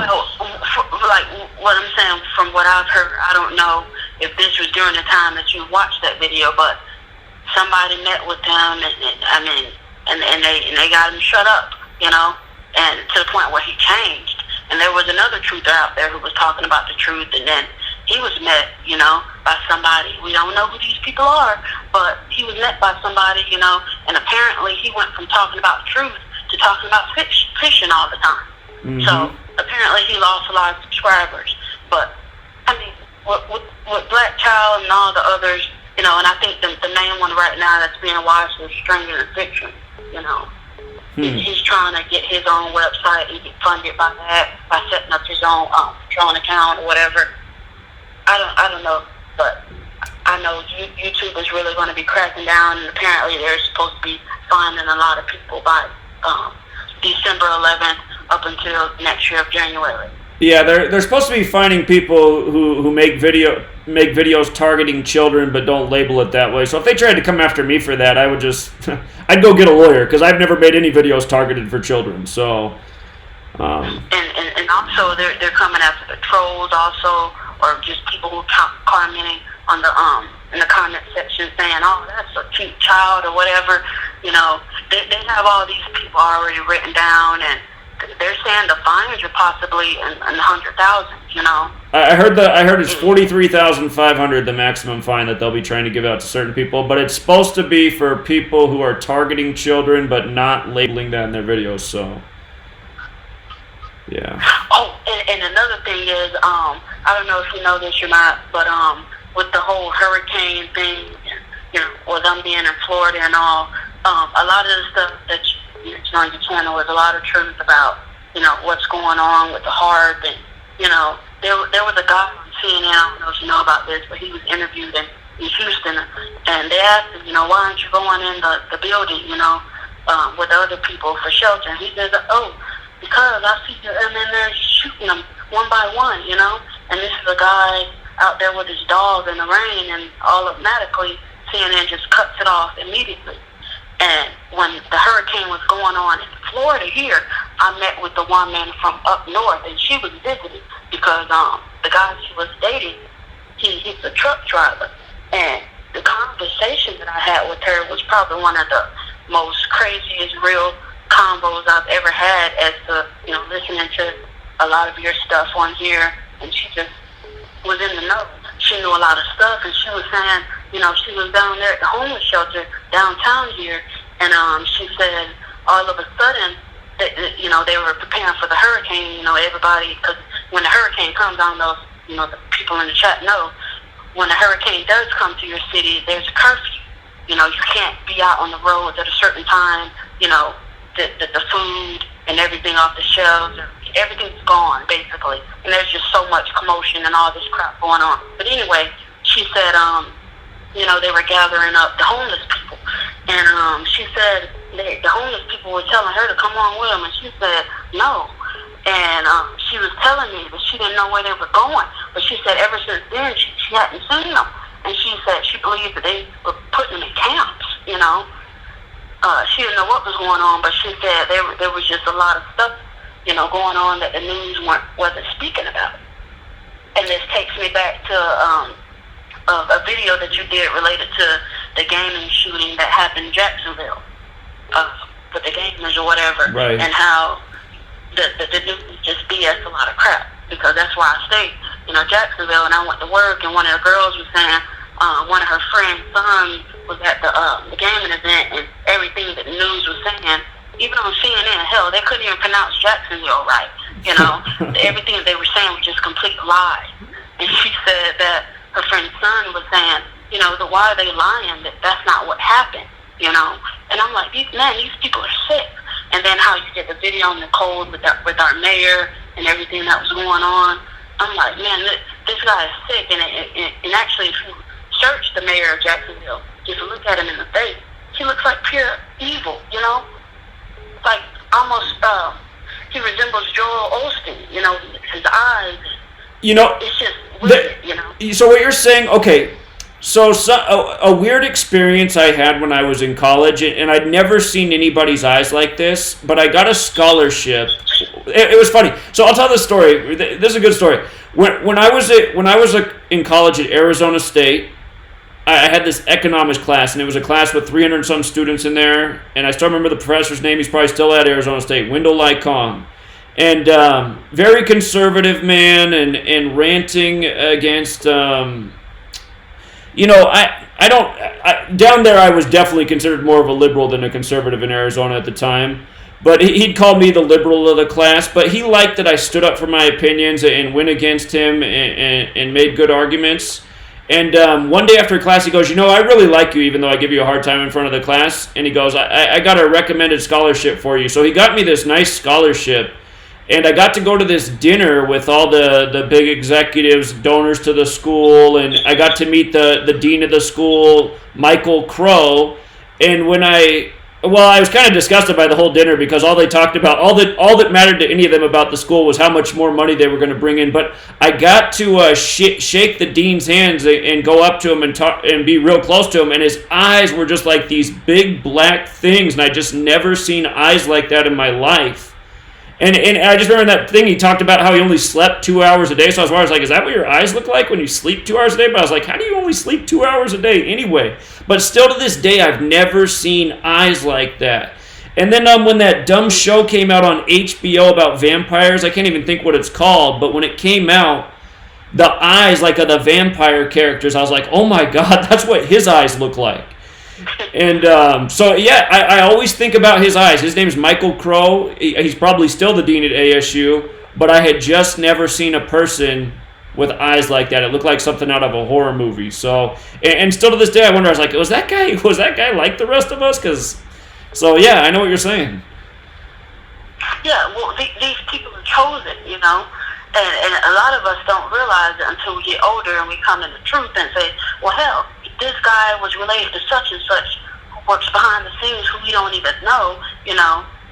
[SPEAKER 5] what I'm saying, from what I've heard, I don't know if this was during the time that you watched that video, but somebody met with him, and they got him shut up, you know, and to the point where he changed. And there was another truther out there who was talking about the truth, and then he was met, you know, by somebody. We don't know who these people are, but he was met by somebody, you know, and apparently he went from talking about truth to talking about fiction all the time. Mm-hmm. So apparently he lost a lot of subscribers. But I mean, with Black Child and all the others, you know, and I think the main one right now that's being watched is Stranger Than Fiction, you know. He's trying to get his own website and get funded by that, by setting up his own Patreon account or whatever. I don't know, but I know YouTube is really going to be cracking down, and apparently they're supposed to be finding a lot of people by December 11th up until next year of January.
[SPEAKER 1] Yeah, they're supposed to be finding people who make videos targeting children but don't label it that way. So if they tried to come after me for that, I would just I'd go get a lawyer, because I've never made any videos targeted for children. So
[SPEAKER 5] and also they're coming after the trolls also, or just people who commenting on the in the comment section saying, oh, that's a cute child or whatever. You know, they have all these people already written down, and they're saying the fines are possibly in 100,000, you know.
[SPEAKER 1] I heard it's 43,500 the maximum fine that they'll be trying to give out to certain people, but it's supposed to be for people who are targeting children but not labeling that in their videos. So, yeah.
[SPEAKER 5] Oh, and another thing is, I don't know if you know this or not, but with the whole hurricane thing, you know, with them being in Florida and all, a lot of the stuff that on your channel is a lot of truth about, you know, what's going on with the HARP. And, you know, there was a guy on CNN, I don't know if you know about this, but he was interviewed in Houston, and they asked him, you know, why aren't you going in the building, you know, with other people for shelter? And he says, oh, because I see them in there shooting them one by one, you know, and this is a guy out there with his dog in the rain, and automatically CNN just cuts it off immediately. And when the hurricane was going on in Florida here, I met with the woman from up north, and she was visiting because the guy she was dating, he's a truck driver. And the conversation that I had with her was probably one of the most craziest real combos I've ever had as to, listening to a lot of your stuff on here, and she just was in the know. She knew a lot of stuff, and she was saying, she was down there at the homeless shelter downtown here, and she said all of a sudden that, they were preparing for the hurricane. Everybody, because when the hurricane comes, I don't know if, the people in the chat know, when the hurricane does come to your city, there's a curfew. You can't be out on the roads at a certain time. The food and everything off the shelves, everything's gone, basically. And there's just so much commotion and all this crap going on. But anyway, she said, they were gathering up the homeless people. And she said the homeless people were telling her to come on with them. And she said, no. And she was telling me that she didn't know where they were going. But she said ever since then, she hadn't seen them. And she said she believed that they were putting them in camps, She didn't know what was going on, but she said there was just a lot of stuff, going on that the news wasn't speaking about. And this takes me back to a video that you did related to the gaming shooting that happened in Jacksonville, with the gamers or whatever,
[SPEAKER 1] right.
[SPEAKER 5] And how the news just BS a lot of crap, because that's why I stayed, Jacksonville, and I went to work, and one of the girls was saying one of her friend's son was at the gaming event, and everything that the news was saying, even on CNN, hell, they couldn't even pronounce Jacksonville right, everything that they were saying was just complete lies. And she said that her friend's son was saying, why are they lying, that's not what happened, And I'm like, these people are sick. And then how you get the video on the cold with our mayor and everything that was going on. I'm like, man, this guy is sick. And actually, if you search the mayor of Jacksonville, just look at him in the face, he looks like pure evil, Like almost, he resembles Joel Osteen, his eyes. It's just weird,
[SPEAKER 1] So what you're saying, okay. So a weird experience I had when I was in college, and I'd never seen anybody's eyes like this, but I got a scholarship. It was funny. So I'll tell this story. This is a good story. When I was in college at Arizona State, I had this economics class, and it was a class with 300 some students in there, and I still remember the professor's name. He's probably still at Arizona State, Wendell Lai Kong. And very conservative man, and ranting against... down there I was definitely considered more of a liberal than a conservative in Arizona at the time. But he'd call me the liberal of the class. But he liked that I stood up for my opinions and went against him and made good arguments. And one day after class, he goes, I really like you, even though I give you a hard time in front of the class. And he goes, I got a recommended scholarship for you. So he got me this nice scholarship. And I got to go to this dinner with all the big executives, donors to the school, and I got to meet the dean of the school, Michael Crow. And I was kind of disgusted by the whole dinner, because all they talked about, all that mattered to any of them about the school was how much more money they were going to bring in. But I got to shake the dean's hands and go up to him and talk and be real close to him, and his eyes were just like these big black things, and I just never seen eyes like that in my life. And I just remember that thing he talked about, how he only slept 2 hours a day. So I was like, is that what your eyes look like when you sleep 2 hours a day? But I was like, how do you only sleep 2 hours a day anyway? But still to this day, I've never seen eyes like that. And then when that dumb show came out on HBO about vampires, I can't even think what it's called, but when it came out, the eyes like of the vampire characters, I was like, oh my God, that's what his eyes look like. And I always think about his eyes. His name's Michael Crow. He's probably still the dean at ASU, but I had just never seen a person with eyes like that. It looked like something out of a horror movie. So, and still to this day, I wonder, I was like, was that guy like the rest of us? I know what you're saying.
[SPEAKER 5] Yeah, well, these people are chosen, and a lot of us don't realize it until we get older and we come to the truth and say, well, hell, this guy was related to such and such who works behind the scenes who we don't even know,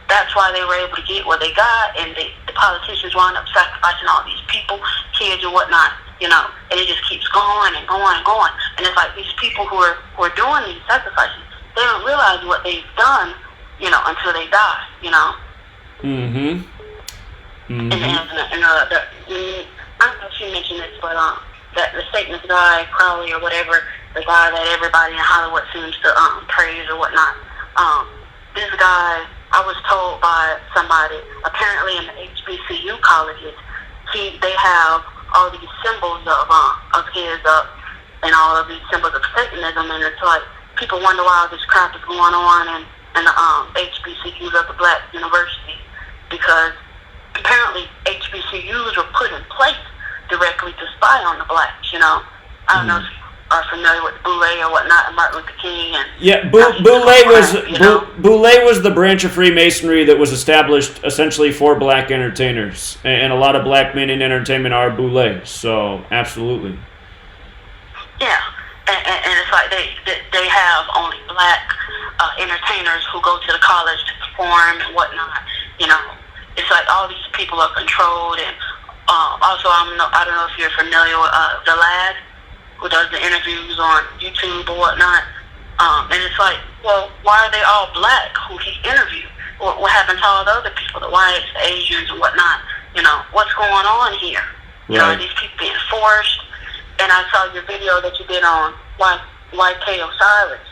[SPEAKER 5] That's why they were able to get what they got, and the politicians wound up sacrificing all these people, kids and whatnot, and it just keeps going and going and going. And it's like these people who are doing these sacrifices, they don't realize what they've done, until they die,
[SPEAKER 1] Mm-hmm. Mm-hmm.
[SPEAKER 5] And I don't know if you mentioned this, but that the Satanist guy, Crowley or whatever, the guy that everybody in Hollywood seems to praise or whatnot. This guy, I was told by somebody, apparently in the HBCU colleges, they have all these symbols of his and all of these symbols of Satanism, and it's like people wonder why all this crap is going on in the HBCUs of the black universities, because apparently HBCUs were put in place directly to spy on the blacks. You know, I don't know if you are familiar with Boule or whatnot, and Martin Luther King. And
[SPEAKER 1] yeah, Boule was the branch of Freemasonry that was established essentially for black entertainers, and a lot of black men in entertainment are Boule. So absolutely.
[SPEAKER 5] Yeah, and it's like they have only black entertainers who go to the college to perform and whatnot. You know, it's like all these people are controlled, and also I don't know if you're familiar with the lad who does the interviews on YouTube or whatnot. And it's like, well, why are they all black who he interviewed? What happened to all the other people, the whites, the Asians, and whatnot? You know, what's going on here?
[SPEAKER 1] Right.
[SPEAKER 5] You know, are these people being forced? And I saw your video that you did on YK Osiris.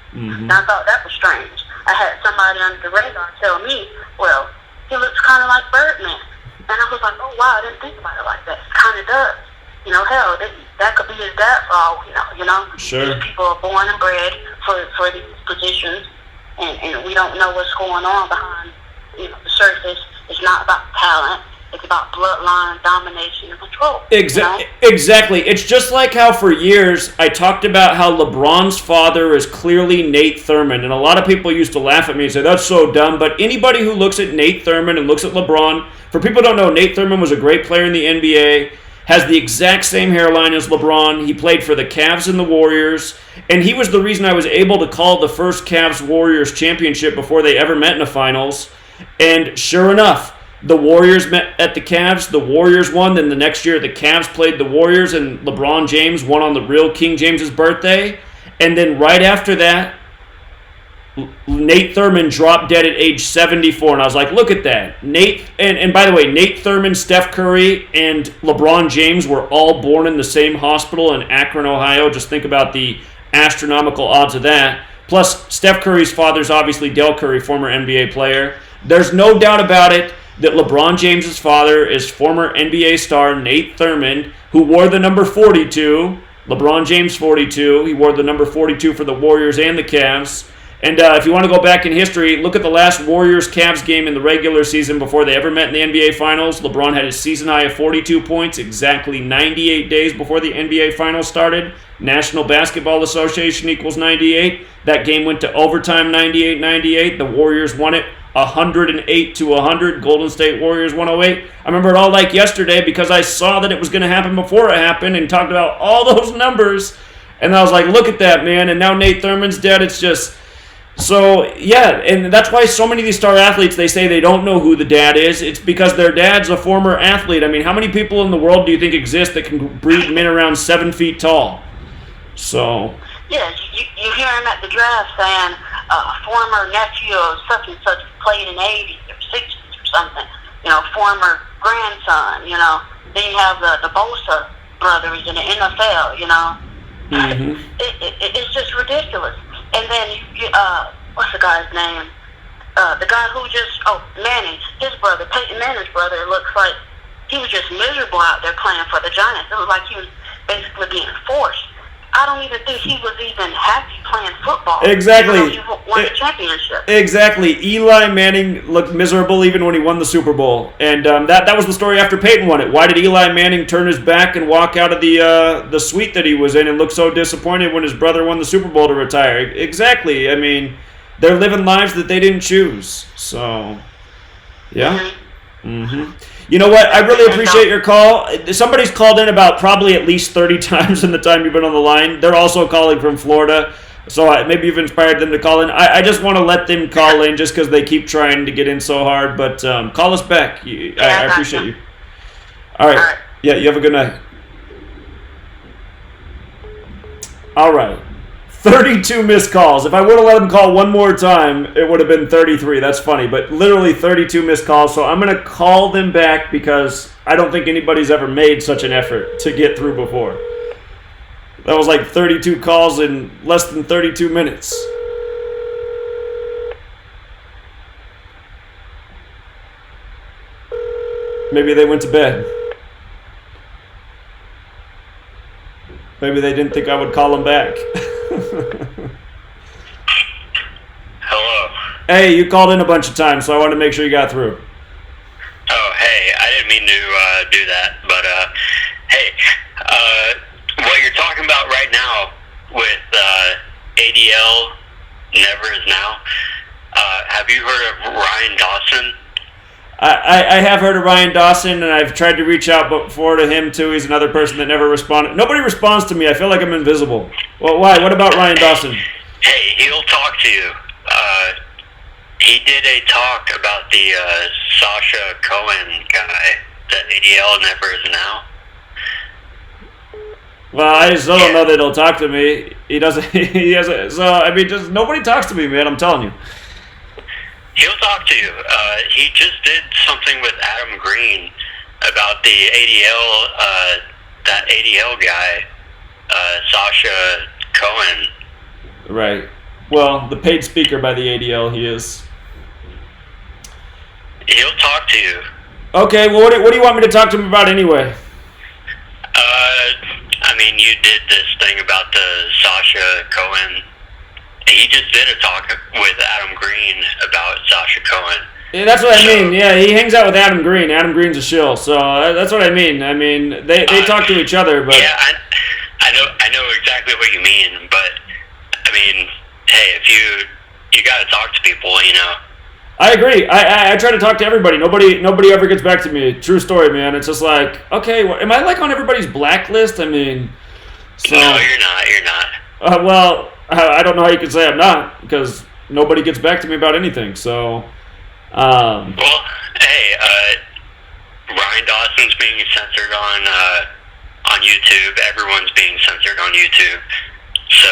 [SPEAKER 1] Mm-hmm.
[SPEAKER 5] And I thought that was strange. I had somebody under the radar tell me, well, he looks kind of like Birdman. And I was like, oh, wow, I didn't think about it like that. It kind of does. You know, hell, that could be his dad for all we know, you know?
[SPEAKER 1] Sure.
[SPEAKER 5] These people are born and bred for these positions, and we don't know what's going on behind, you know, the surface. It's not about talent. It's about bloodline, domination, and control.
[SPEAKER 1] Exactly. It's just like how for years I talked about how LeBron's father is clearly Nate Thurmond, and a lot of people used to laugh at me and say, that's so dumb, but anybody who looks at Nate Thurmond and looks at LeBron, for people who don't know, Nate Thurmond was a great player in the NBA, has the exact same hairline as LeBron. He played for the Cavs and the Warriors, and he was the reason I was able to call the first Cavs-Warriors championship before they ever met in the finals. And sure enough, the Warriors met at the Cavs, the Warriors won, then the next year the Cavs played the Warriors, and LeBron James won on the real King James's birthday. And then right after that, Nate Thurmond dropped dead at age 74, and I was like, look at that. And by the way, Nate Thurmond, Steph Curry, and LeBron James were all born in the same hospital in Akron, Ohio. Just think about the astronomical odds of that. Plus, Steph Curry's father's obviously Del Curry, former NBA player. There's no doubt about it that LeBron James's father is former NBA star Nate Thurmond, who wore the number 42. LeBron James 42. He wore the number 42 for the Warriors and the Cavs. And if you want to go back in history, look at the last Warriors-Cavs game in the regular season before they ever met in the NBA Finals. LeBron had his season high of 42 points exactly 98 days before the NBA Finals started. National Basketball Association equals 98. That game went to overtime 98-98. The Warriors won it 108-100. Golden State Warriors 108. I remember it all like yesterday because I saw that it was going to happen before it happened and talked about all those numbers. And I was like, look at that, man. And now Nate Thurmond's dead. It's just... So, yeah, and that's why so many of these star athletes, they say they don't know who the dad is. It's because their dad's a former athlete. I mean, how many people in the world do you think exist that can breed men around 7 feet tall? So...
[SPEAKER 5] Yeah, you hear him at the draft saying, former nephew of such and such played in the 80s or 60s or something. You know, former grandson, you know. Then you have the Bosa brothers in the NFL, you know.
[SPEAKER 1] Mm-hmm.
[SPEAKER 5] It's just ridiculous. And then, what's the guy's name? The guy who Manning, his brother, Peyton Manning's brother, looks like he was just miserable out there playing for the Giants. It was like he was basically being forced. I don't even think he was even happy playing football.
[SPEAKER 1] Exactly.
[SPEAKER 5] He won the championship.
[SPEAKER 1] Exactly. Eli Manning looked miserable even when he won the Super Bowl. And that was the story after Peyton won it. Why did Eli Manning turn his back and walk out of the suite that he was in and look so disappointed when his brother won the Super Bowl to retire? Exactly. I mean, they're living lives that they didn't choose. So, yeah. Mm-hmm. You know what? I really appreciate your call. Somebody's called in about probably at least 30 times in the time you've been on the line. They're also calling from Florida, so maybe you've inspired them to call in. I just want to let them call in just because they keep trying to get in so hard, but call us back. I appreciate you. All right. Yeah, you have a good night. All right. 32 missed calls. If I would have let him call one more time, it would have been 33. That's funny, but literally 32 missed calls. So I'm going to call them back because I don't think anybody's ever made such an effort to get through before. That was like 32 calls in less than 32 minutes. Maybe they went to bed. Maybe they didn't think I would call them back.
[SPEAKER 6] Hello.
[SPEAKER 1] Hey, you called in a bunch of times, so I wanted to make sure you got through.
[SPEAKER 6] Oh, hey, I didn't mean to do that, but hey, what you're talking about right now with ADL Never Is Now, have you heard of Ryan Dawson?
[SPEAKER 1] I have heard of Ryan Dawson, and I've tried to reach out before to him too. He's another person that never responded. Nobody responds to me. I feel like I'm invisible. Well, why? What about Ryan Dawson?
[SPEAKER 6] Hey, he'll talk to you. He did a talk about the Sasha Cohen guy that ADL Never Is Now.
[SPEAKER 1] Well, I still don't know that he'll talk to me. He doesn't. He hasn't. So I mean, just nobody talks to me, man. I'm telling you.
[SPEAKER 6] He'll talk to you. He just did something with Adam Green about the ADL, that ADL guy, Sasha Cohen.
[SPEAKER 1] Right. Well, the paid speaker by the ADL, he is.
[SPEAKER 6] He'll talk to you.
[SPEAKER 1] Okay. Well, what do you want me to talk to him about anyway?
[SPEAKER 6] I mean, you did this thing about the Sasha Cohen. He just did a talk with Adam Green about Sasha Cohen.
[SPEAKER 1] Yeah, that's what I mean. Yeah, he hangs out with Adam Green. Adam Green's a shill, so that's what I mean. I mean, they talk to each other, but
[SPEAKER 6] yeah, I know exactly what you mean. But I mean, hey, if you got to talk to people, you know.
[SPEAKER 1] I agree. I try to talk to everybody. Nobody ever gets back to me. True story, man. It's just like, okay, well, am I like on everybody's blacklist? I mean, so
[SPEAKER 6] No, you're not. You're not.
[SPEAKER 1] well, I don't know how you can say I'm not, because nobody gets back to me about anything. So,
[SPEAKER 6] Well, hey, Ryan Dawson's being censored on YouTube. Everyone's being censored on YouTube. So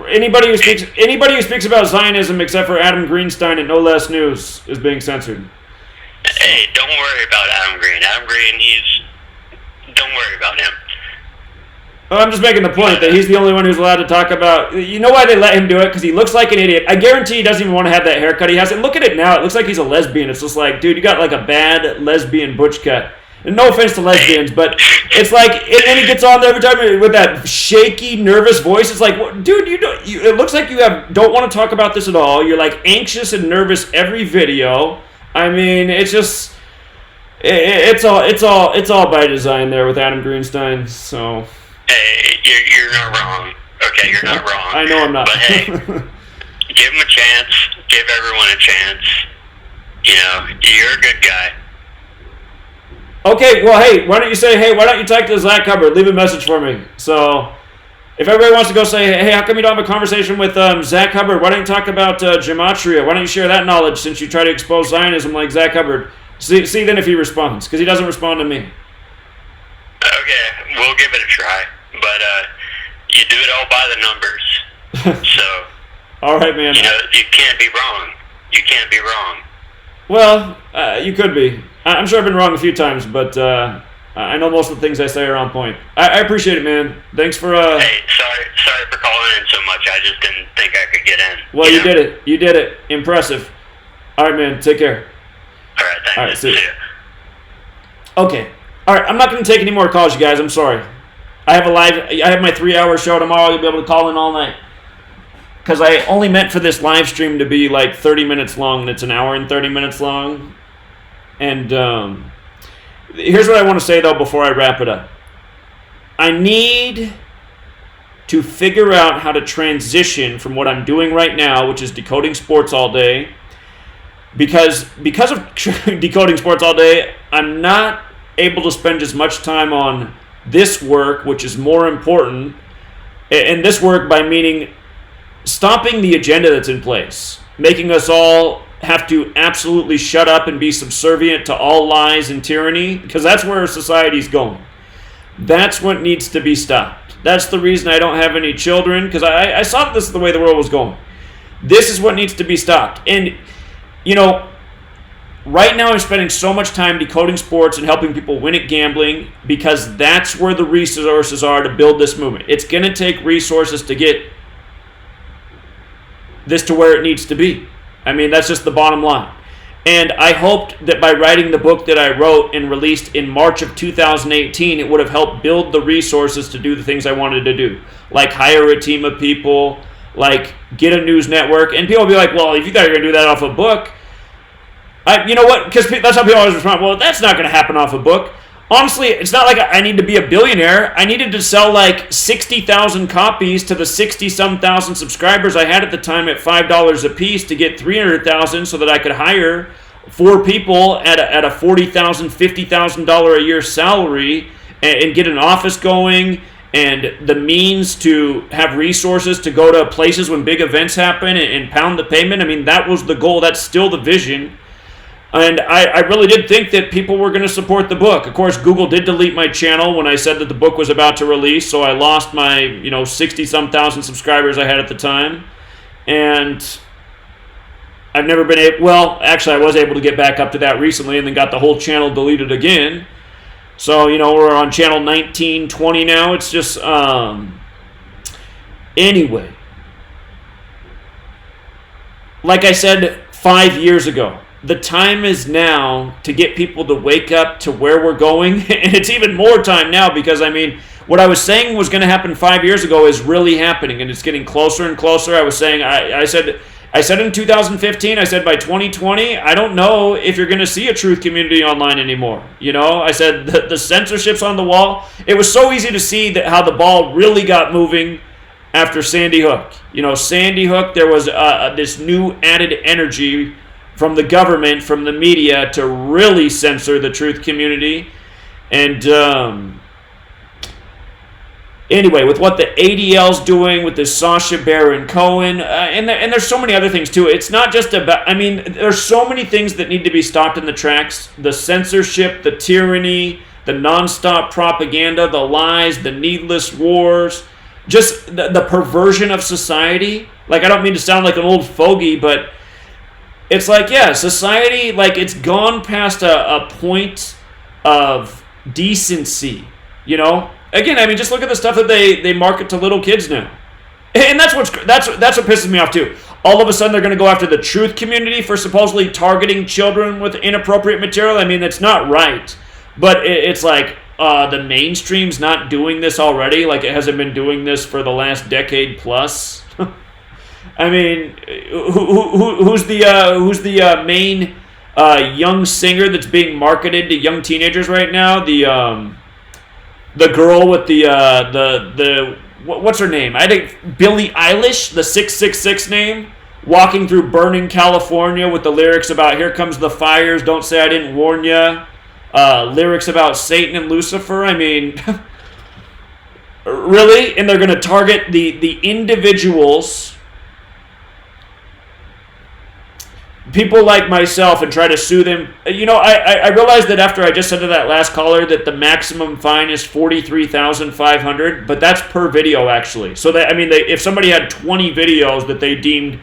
[SPEAKER 1] anybody who speaks about Zionism except for Adam Greenstein at No Less News is being censored.
[SPEAKER 6] hey, don't worry about Adam Green. Adam Green, don't worry about him.
[SPEAKER 1] Well, I'm just making the point that he's the only one who's allowed to talk about. You know why they let him do it? Because he looks like an idiot. I guarantee he doesn't even want to have that haircut he has. And look at it now. It looks like he's a lesbian. It's just like, dude, you got like a bad lesbian butch cut. And no offense to lesbians, but it's like, and then he gets on there every time with that shaky, nervous voice. It's like, dude, it looks like you don't want to talk about this at all. You're like anxious and nervous every video. I mean, it's just, it's all by design there with Adam Greenstein. So.
[SPEAKER 6] Hey, you're not wrong. Okay, you're not wrong.
[SPEAKER 1] I know I'm not.
[SPEAKER 6] But hey, give him a chance. Give everyone a chance. You know, you're a good guy.
[SPEAKER 1] Okay, well, hey, why don't you talk to Zach Hubbard? Leave a message for me. So, if everybody wants to go say, hey, how come you don't have a conversation with Zach Hubbard? Why don't you talk about Gematria? Why don't you share that knowledge since you try to expose Zionism like Zach Hubbard? See then if he responds, because he doesn't respond to me.
[SPEAKER 6] Okay, we'll give it a try. But you do it all by the numbers. So,
[SPEAKER 1] all right, man.
[SPEAKER 6] You know, you can't be wrong. You can't be wrong.
[SPEAKER 1] Well, you could be. I'm sure I've been wrong a few times, but I know most of the things I say are on point. I appreciate it, man. Thanks for...
[SPEAKER 6] Hey, sorry for calling in so much. I just didn't think I could get in.
[SPEAKER 1] Well, you did it. You did it. Impressive. All right, man. Take care.
[SPEAKER 6] All right, thanks.
[SPEAKER 1] All right, see
[SPEAKER 6] you.
[SPEAKER 1] Okay. All right, I'm not going to take any more calls, you guys. I'm sorry. I have my 3-hour show tomorrow. You'll be able to call in all night. Because I only meant for this live stream to be like 30 minutes long, and it's an hour and 30 minutes long. And here's what I want to say, though, before I wrap it up. I need to figure out how to transition from what I'm doing right now, which is decoding sports all day. Because of decoding sports all day, I'm not able to spend as much time on this work, which is more important. And this work by meaning stopping the agenda that's in place, making us all have to absolutely shut up and be subservient to all lies and tyranny, because that's where society's going. That's what needs to be stopped. That's the reason I don't have any children, because I saw that this is the way the world was going. This is what needs to be stopped. And, you know, right now I'm spending so much time decoding sports and helping people win at gambling, because that's where the resources are to build this movement. It's going to take resources to get this to where it needs to be. I mean, that's just the bottom line. And I hoped that by writing the book that I wrote and released in March of 2018, it would have helped build the resources to do the things I wanted to do, like hire a team of people, like get a news network. And people will be like, well, if you thought you were going to do that off a book, you know what? Because that's how people always respond. Well, that's not going to happen off a book. Honestly, it's not like I need to be a billionaire. I needed to sell like 60,000 copies to the 60-some thousand subscribers I had at the time at $5 a piece to get 300,000 so that I could hire 4 people at a $40,000, $50,000 a year salary and get an office going and the means to have resources to go to places when big events happen and pound the pavement. I mean, that was the goal. That's still the vision. And I really did think that people were going to support the book. Of course, Google did delete my channel when I said that the book was about to release, so I lost my 60-some thousand subscribers I had at the time. And I've never been able... Well, actually, I was able to get back up to that recently and then got the whole channel deleted again. So, we're on channel 19, 20 now. It's just... Anyway. Like I said 5 years ago, the time is now to get people to wake up to where we're going. And it's even more time now because, what I was saying was going to happen 5 years ago is really happening. And it's getting closer and closer. I was saying, I said in 2015, I said by 2020, I don't know if you're going to see a truth community online anymore. I said the censorship's on the wall. It was so easy to see that how the ball really got moving after Sandy Hook. Sandy Hook, there was this new added energy from the government, from the media, to really censor the truth community. And anyway, with what the ADL's doing, with this Sacha Baron Cohen, and there's so many other things too. It's not just about, there's so many things that need to be stopped in the tracks. The censorship, the tyranny, the nonstop propaganda, the lies, the needless wars, just the perversion of society. Like, I don't mean to sound like an old fogey, but it's like, yeah, society, like, it's gone past a point of decency, Again, just look at the stuff that they market to little kids now. And that's what pisses me off, too. All of a sudden, they're going to go after the truth community for supposedly targeting children with inappropriate material. That's not right. But it's like, the mainstream's not doing this already. Like, it hasn't been doing this for the last decade plus. Who's the main young singer that's being marketed to young teenagers right now? The girl with the what's her name? I think Billie Eilish, the 666 name, walking through burning California with the lyrics about "Here comes the fires, don't say I didn't warn ya." Lyrics about Satan and Lucifer. Really? And they're going to target the individuals, people like myself, and try to sue them. I realized that after I just said to that last caller that the maximum fine is $43,500, but that's per video actually. So that if somebody had 20 videos that they deemed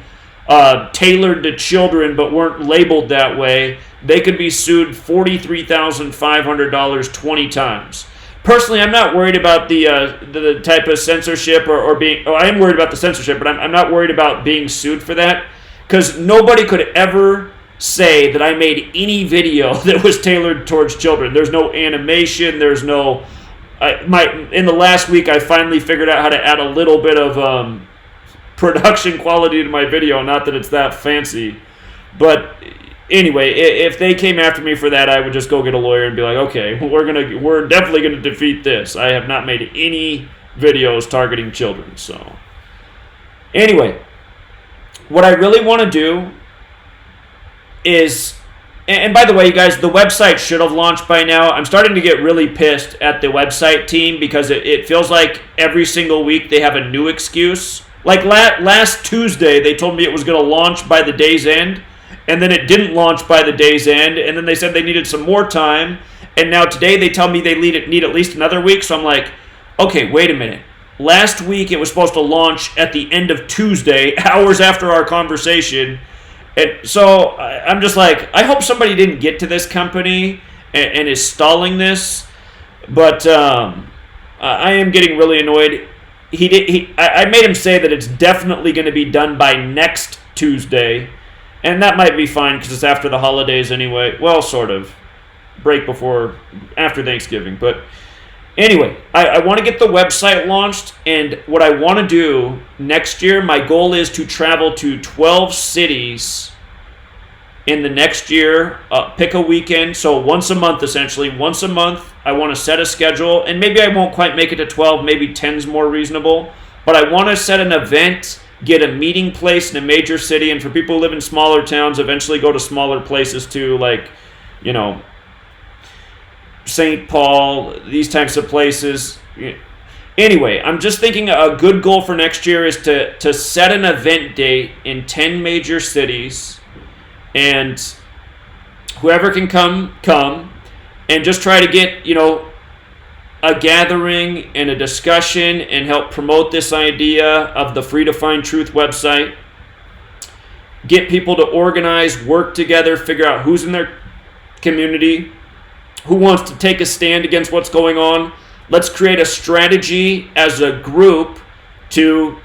[SPEAKER 1] tailored to children but weren't labeled that way, they could be sued $43,500 20 times. Personally, I'm not worried about the type of censorship or being. I am worried about the censorship, but I'm not worried about being sued for that. Because nobody could ever say that I made any video that was tailored towards children. There's no animation. There's no... in the last week, I finally figured out how to add a little bit of production quality to my video. Not that it's that fancy. But anyway, if they came after me for that, I would just go get a lawyer and be like, okay, we're definitely going to defeat this. I have not made any videos targeting children. So anyway... What I really want to do is, and by the way, you guys, the website should have launched by now. I'm starting to get really pissed at the website team because it feels like every single week they have a new excuse. Like last Tuesday, they told me it was going to launch by the day's end, and then it didn't launch by the day's end, and then they said they needed some more time, and now today they tell me they need at least another week, so I'm like, okay, wait a minute. Last week, it was supposed to launch at the end of Tuesday, hours after our conversation. And so I'm just like, I hope somebody didn't get to this company and is stalling this. But I am getting really annoyed. I made him say that it's definitely going to be done by next Tuesday. And that might be fine because it's after the holidays anyway. Well, sort of. Break after Thanksgiving. But anyway, I want to get the website launched. And what I want to do next year, my goal is to travel to 12 cities in the next year. Pick a weekend. So once a month, essentially. Once a month, I want to set a schedule. And maybe I won't quite make it to 12. Maybe 10's more reasonable. But I want to set an event, get a meeting place in a major city, and for people who live in smaller towns, eventually go to smaller places too, like, you know, St. Paul, these types of places. Anyway, I'm just thinking a good goal for next year is to set an event date in 10 major cities, and whoever can come, and just try to get, you know, a gathering and a discussion and help promote this idea of the Free to Find Truth website. Get people to organize, work together, figure out who's in their community, who wants to take a stand against what's going on. Let's create a strategy as a group to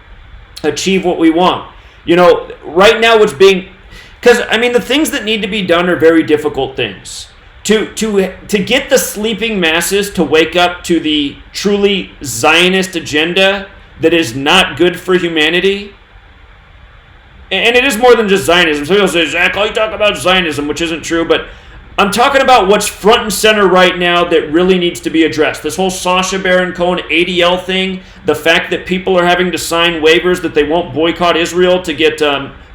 [SPEAKER 1] achieve what we want. You know, right now because, I mean, the things that need to be done are very difficult things. To get the sleeping masses to wake up to the truly Zionist agenda that is not good for humanity, and it is more than just Zionism. Some people say, Zach, all you talk about Zionism, which isn't true, but I'm talking about what's front and center right now that really needs to be addressed. This whole Sacha Baron Cohen ADL thing, the fact that people are having to sign waivers that they won't boycott Israel to get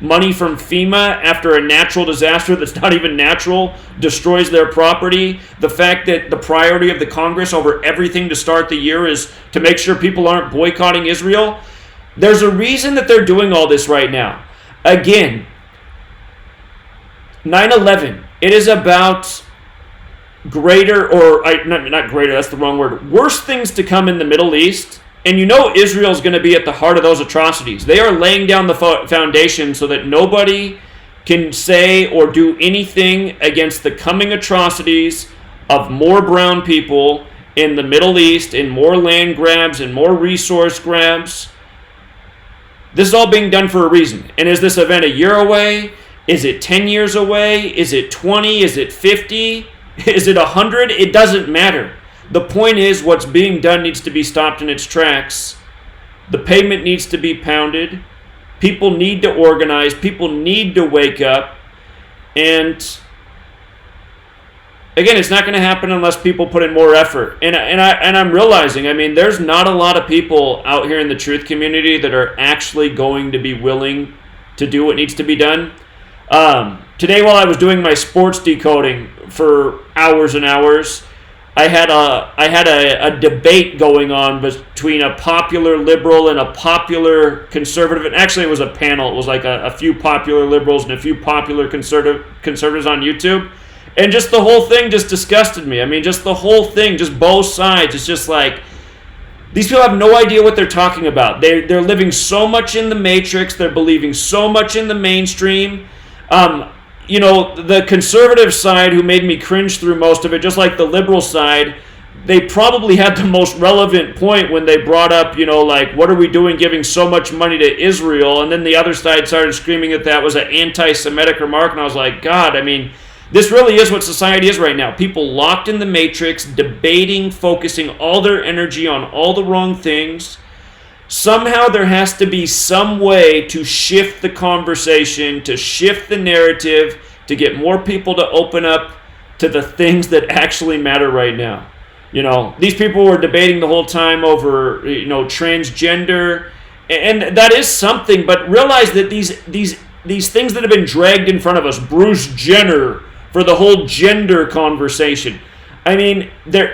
[SPEAKER 1] money from FEMA after a natural disaster that's not even natural destroys their property. The fact that the priority of the Congress over everything to start the year is to make sure people aren't boycotting Israel. There's a reason that they're doing all this right now. Again, 9/11, it is about greater, or not greater, that's the wrong word, worse things to come in the Middle East. And you know Israel's going to be at the heart of those atrocities. They are laying down the foundation so that nobody can say or do anything against the coming atrocities of more brown people in the Middle East, in more land grabs and more resource grabs. This is all being done for a reason. And is this event a year away? Is it 10 years away? Is it 20? Is it 50? Is it 100? It doesn't matter. The point is, what's being done needs to be stopped in its tracks. The pavement needs to be pounded. People need to organize. People need to wake up. And again, it's not going to happen unless people put in more effort. And I'm realizing, I mean, there's not a lot of people out here in the truth community that are actually going to be willing to do what needs to be done. Today, while I was doing my sports decoding for hours and hours, I had a debate going on between a popular liberal and a popular conservative. And actually, it was a panel. It was like a few popular liberals and a few popular conservatives on YouTube. And just the whole thing just disgusted me. I mean, just the whole thing, just both sides. It's just like, these people have no idea what they're talking about. They're living so much in the matrix. They're believing so much in the mainstream. You know, the conservative side, who made me cringe through most of it, just like the liberal side, they probably had the most relevant point when they brought up, you know, like, what are we doing giving so much money to Israel? And then the other side started screaming that was an anti-Semitic remark. And I was like, God, I mean, this really is what society is right now. People locked in the matrix, debating, focusing all their energy on all the wrong things. Somehow there has to be some way to shift the conversation, to shift the narrative, to get more people to open up to the things that actually matter right now. You know, these people were debating the whole time over, you know, transgender, and that is something, but realize that these things that have been dragged in front of us, Bruce Jenner, for the whole gender conversation. I mean,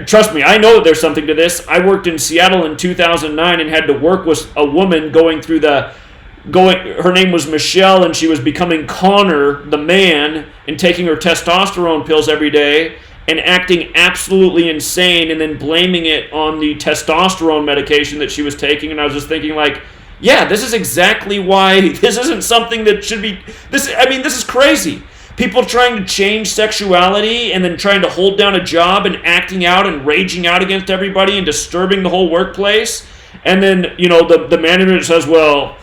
[SPEAKER 1] trust me, I know there's something to this. I worked in Seattle in 2009 and had to work with a woman her name was Michelle, and she was becoming Connor, the man, and taking her testosterone pills every day and acting absolutely insane, and then blaming it on the testosterone medication that she was taking. And I was just thinking, like, yeah, this is exactly why this isn't something that should be, this is crazy. People trying to change sexuality and then trying to hold down a job and acting out and raging out against everybody and disturbing the whole workplace. And then, you know, the manager says, well,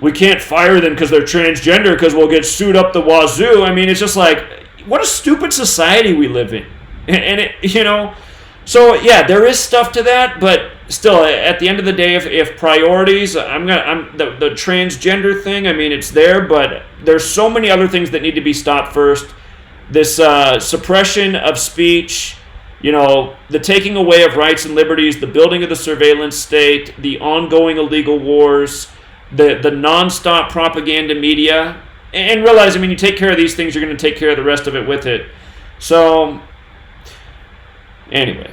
[SPEAKER 1] we can't fire them because they're transgender because we'll get sued up the wazoo. I mean, it's just like, what a stupid society we live in. And it, you know, so yeah, there is stuff to that, but still, at the end of the day, if priorities, the transgender thing, I mean, it's there, but there's so many other things that need to be stopped first. This suppression of speech, you know, the taking away of rights and liberties, the building of the surveillance state, the ongoing illegal wars, the nonstop propaganda media, and realize, I mean, you take care of these things, you're going to take care of the rest of it with it. So, anyway,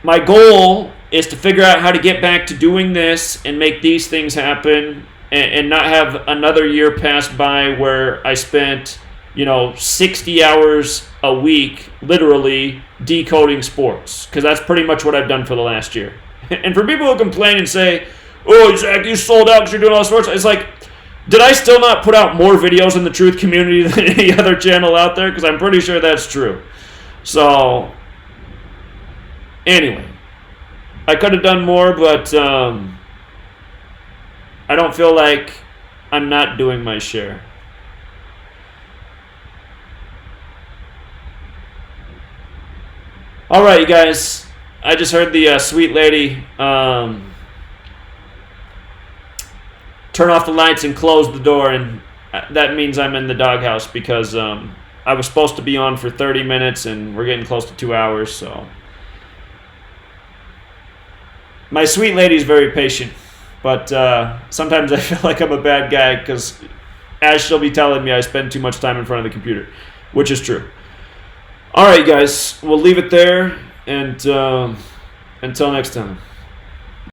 [SPEAKER 1] my goal is to figure out how to get back to doing this and make these things happen, and not have another year pass by where I spent, you know, 60 hours a week literally decoding sports, because that's pretty much what I've done for the last year. And for people who complain and say, oh, Zach, you sold out because you're doing all sports, it's like, did I still not put out more videos in the truth community than any other channel out there? Because I'm pretty sure that's true. So, anyway, I could have done more, but I don't feel like I'm not doing my share. All right, you guys. I just heard the sweet lady turn off the lights and close the door, and that means I'm in the doghouse because I was supposed to be on for 30 minutes, and we're getting close to 2 hours, so. My sweet lady's very patient, but sometimes I feel like I'm a bad guy because, as she'll be telling me, I spend too much time in front of the computer, which is true. All right, guys, we'll leave it there, and until next time.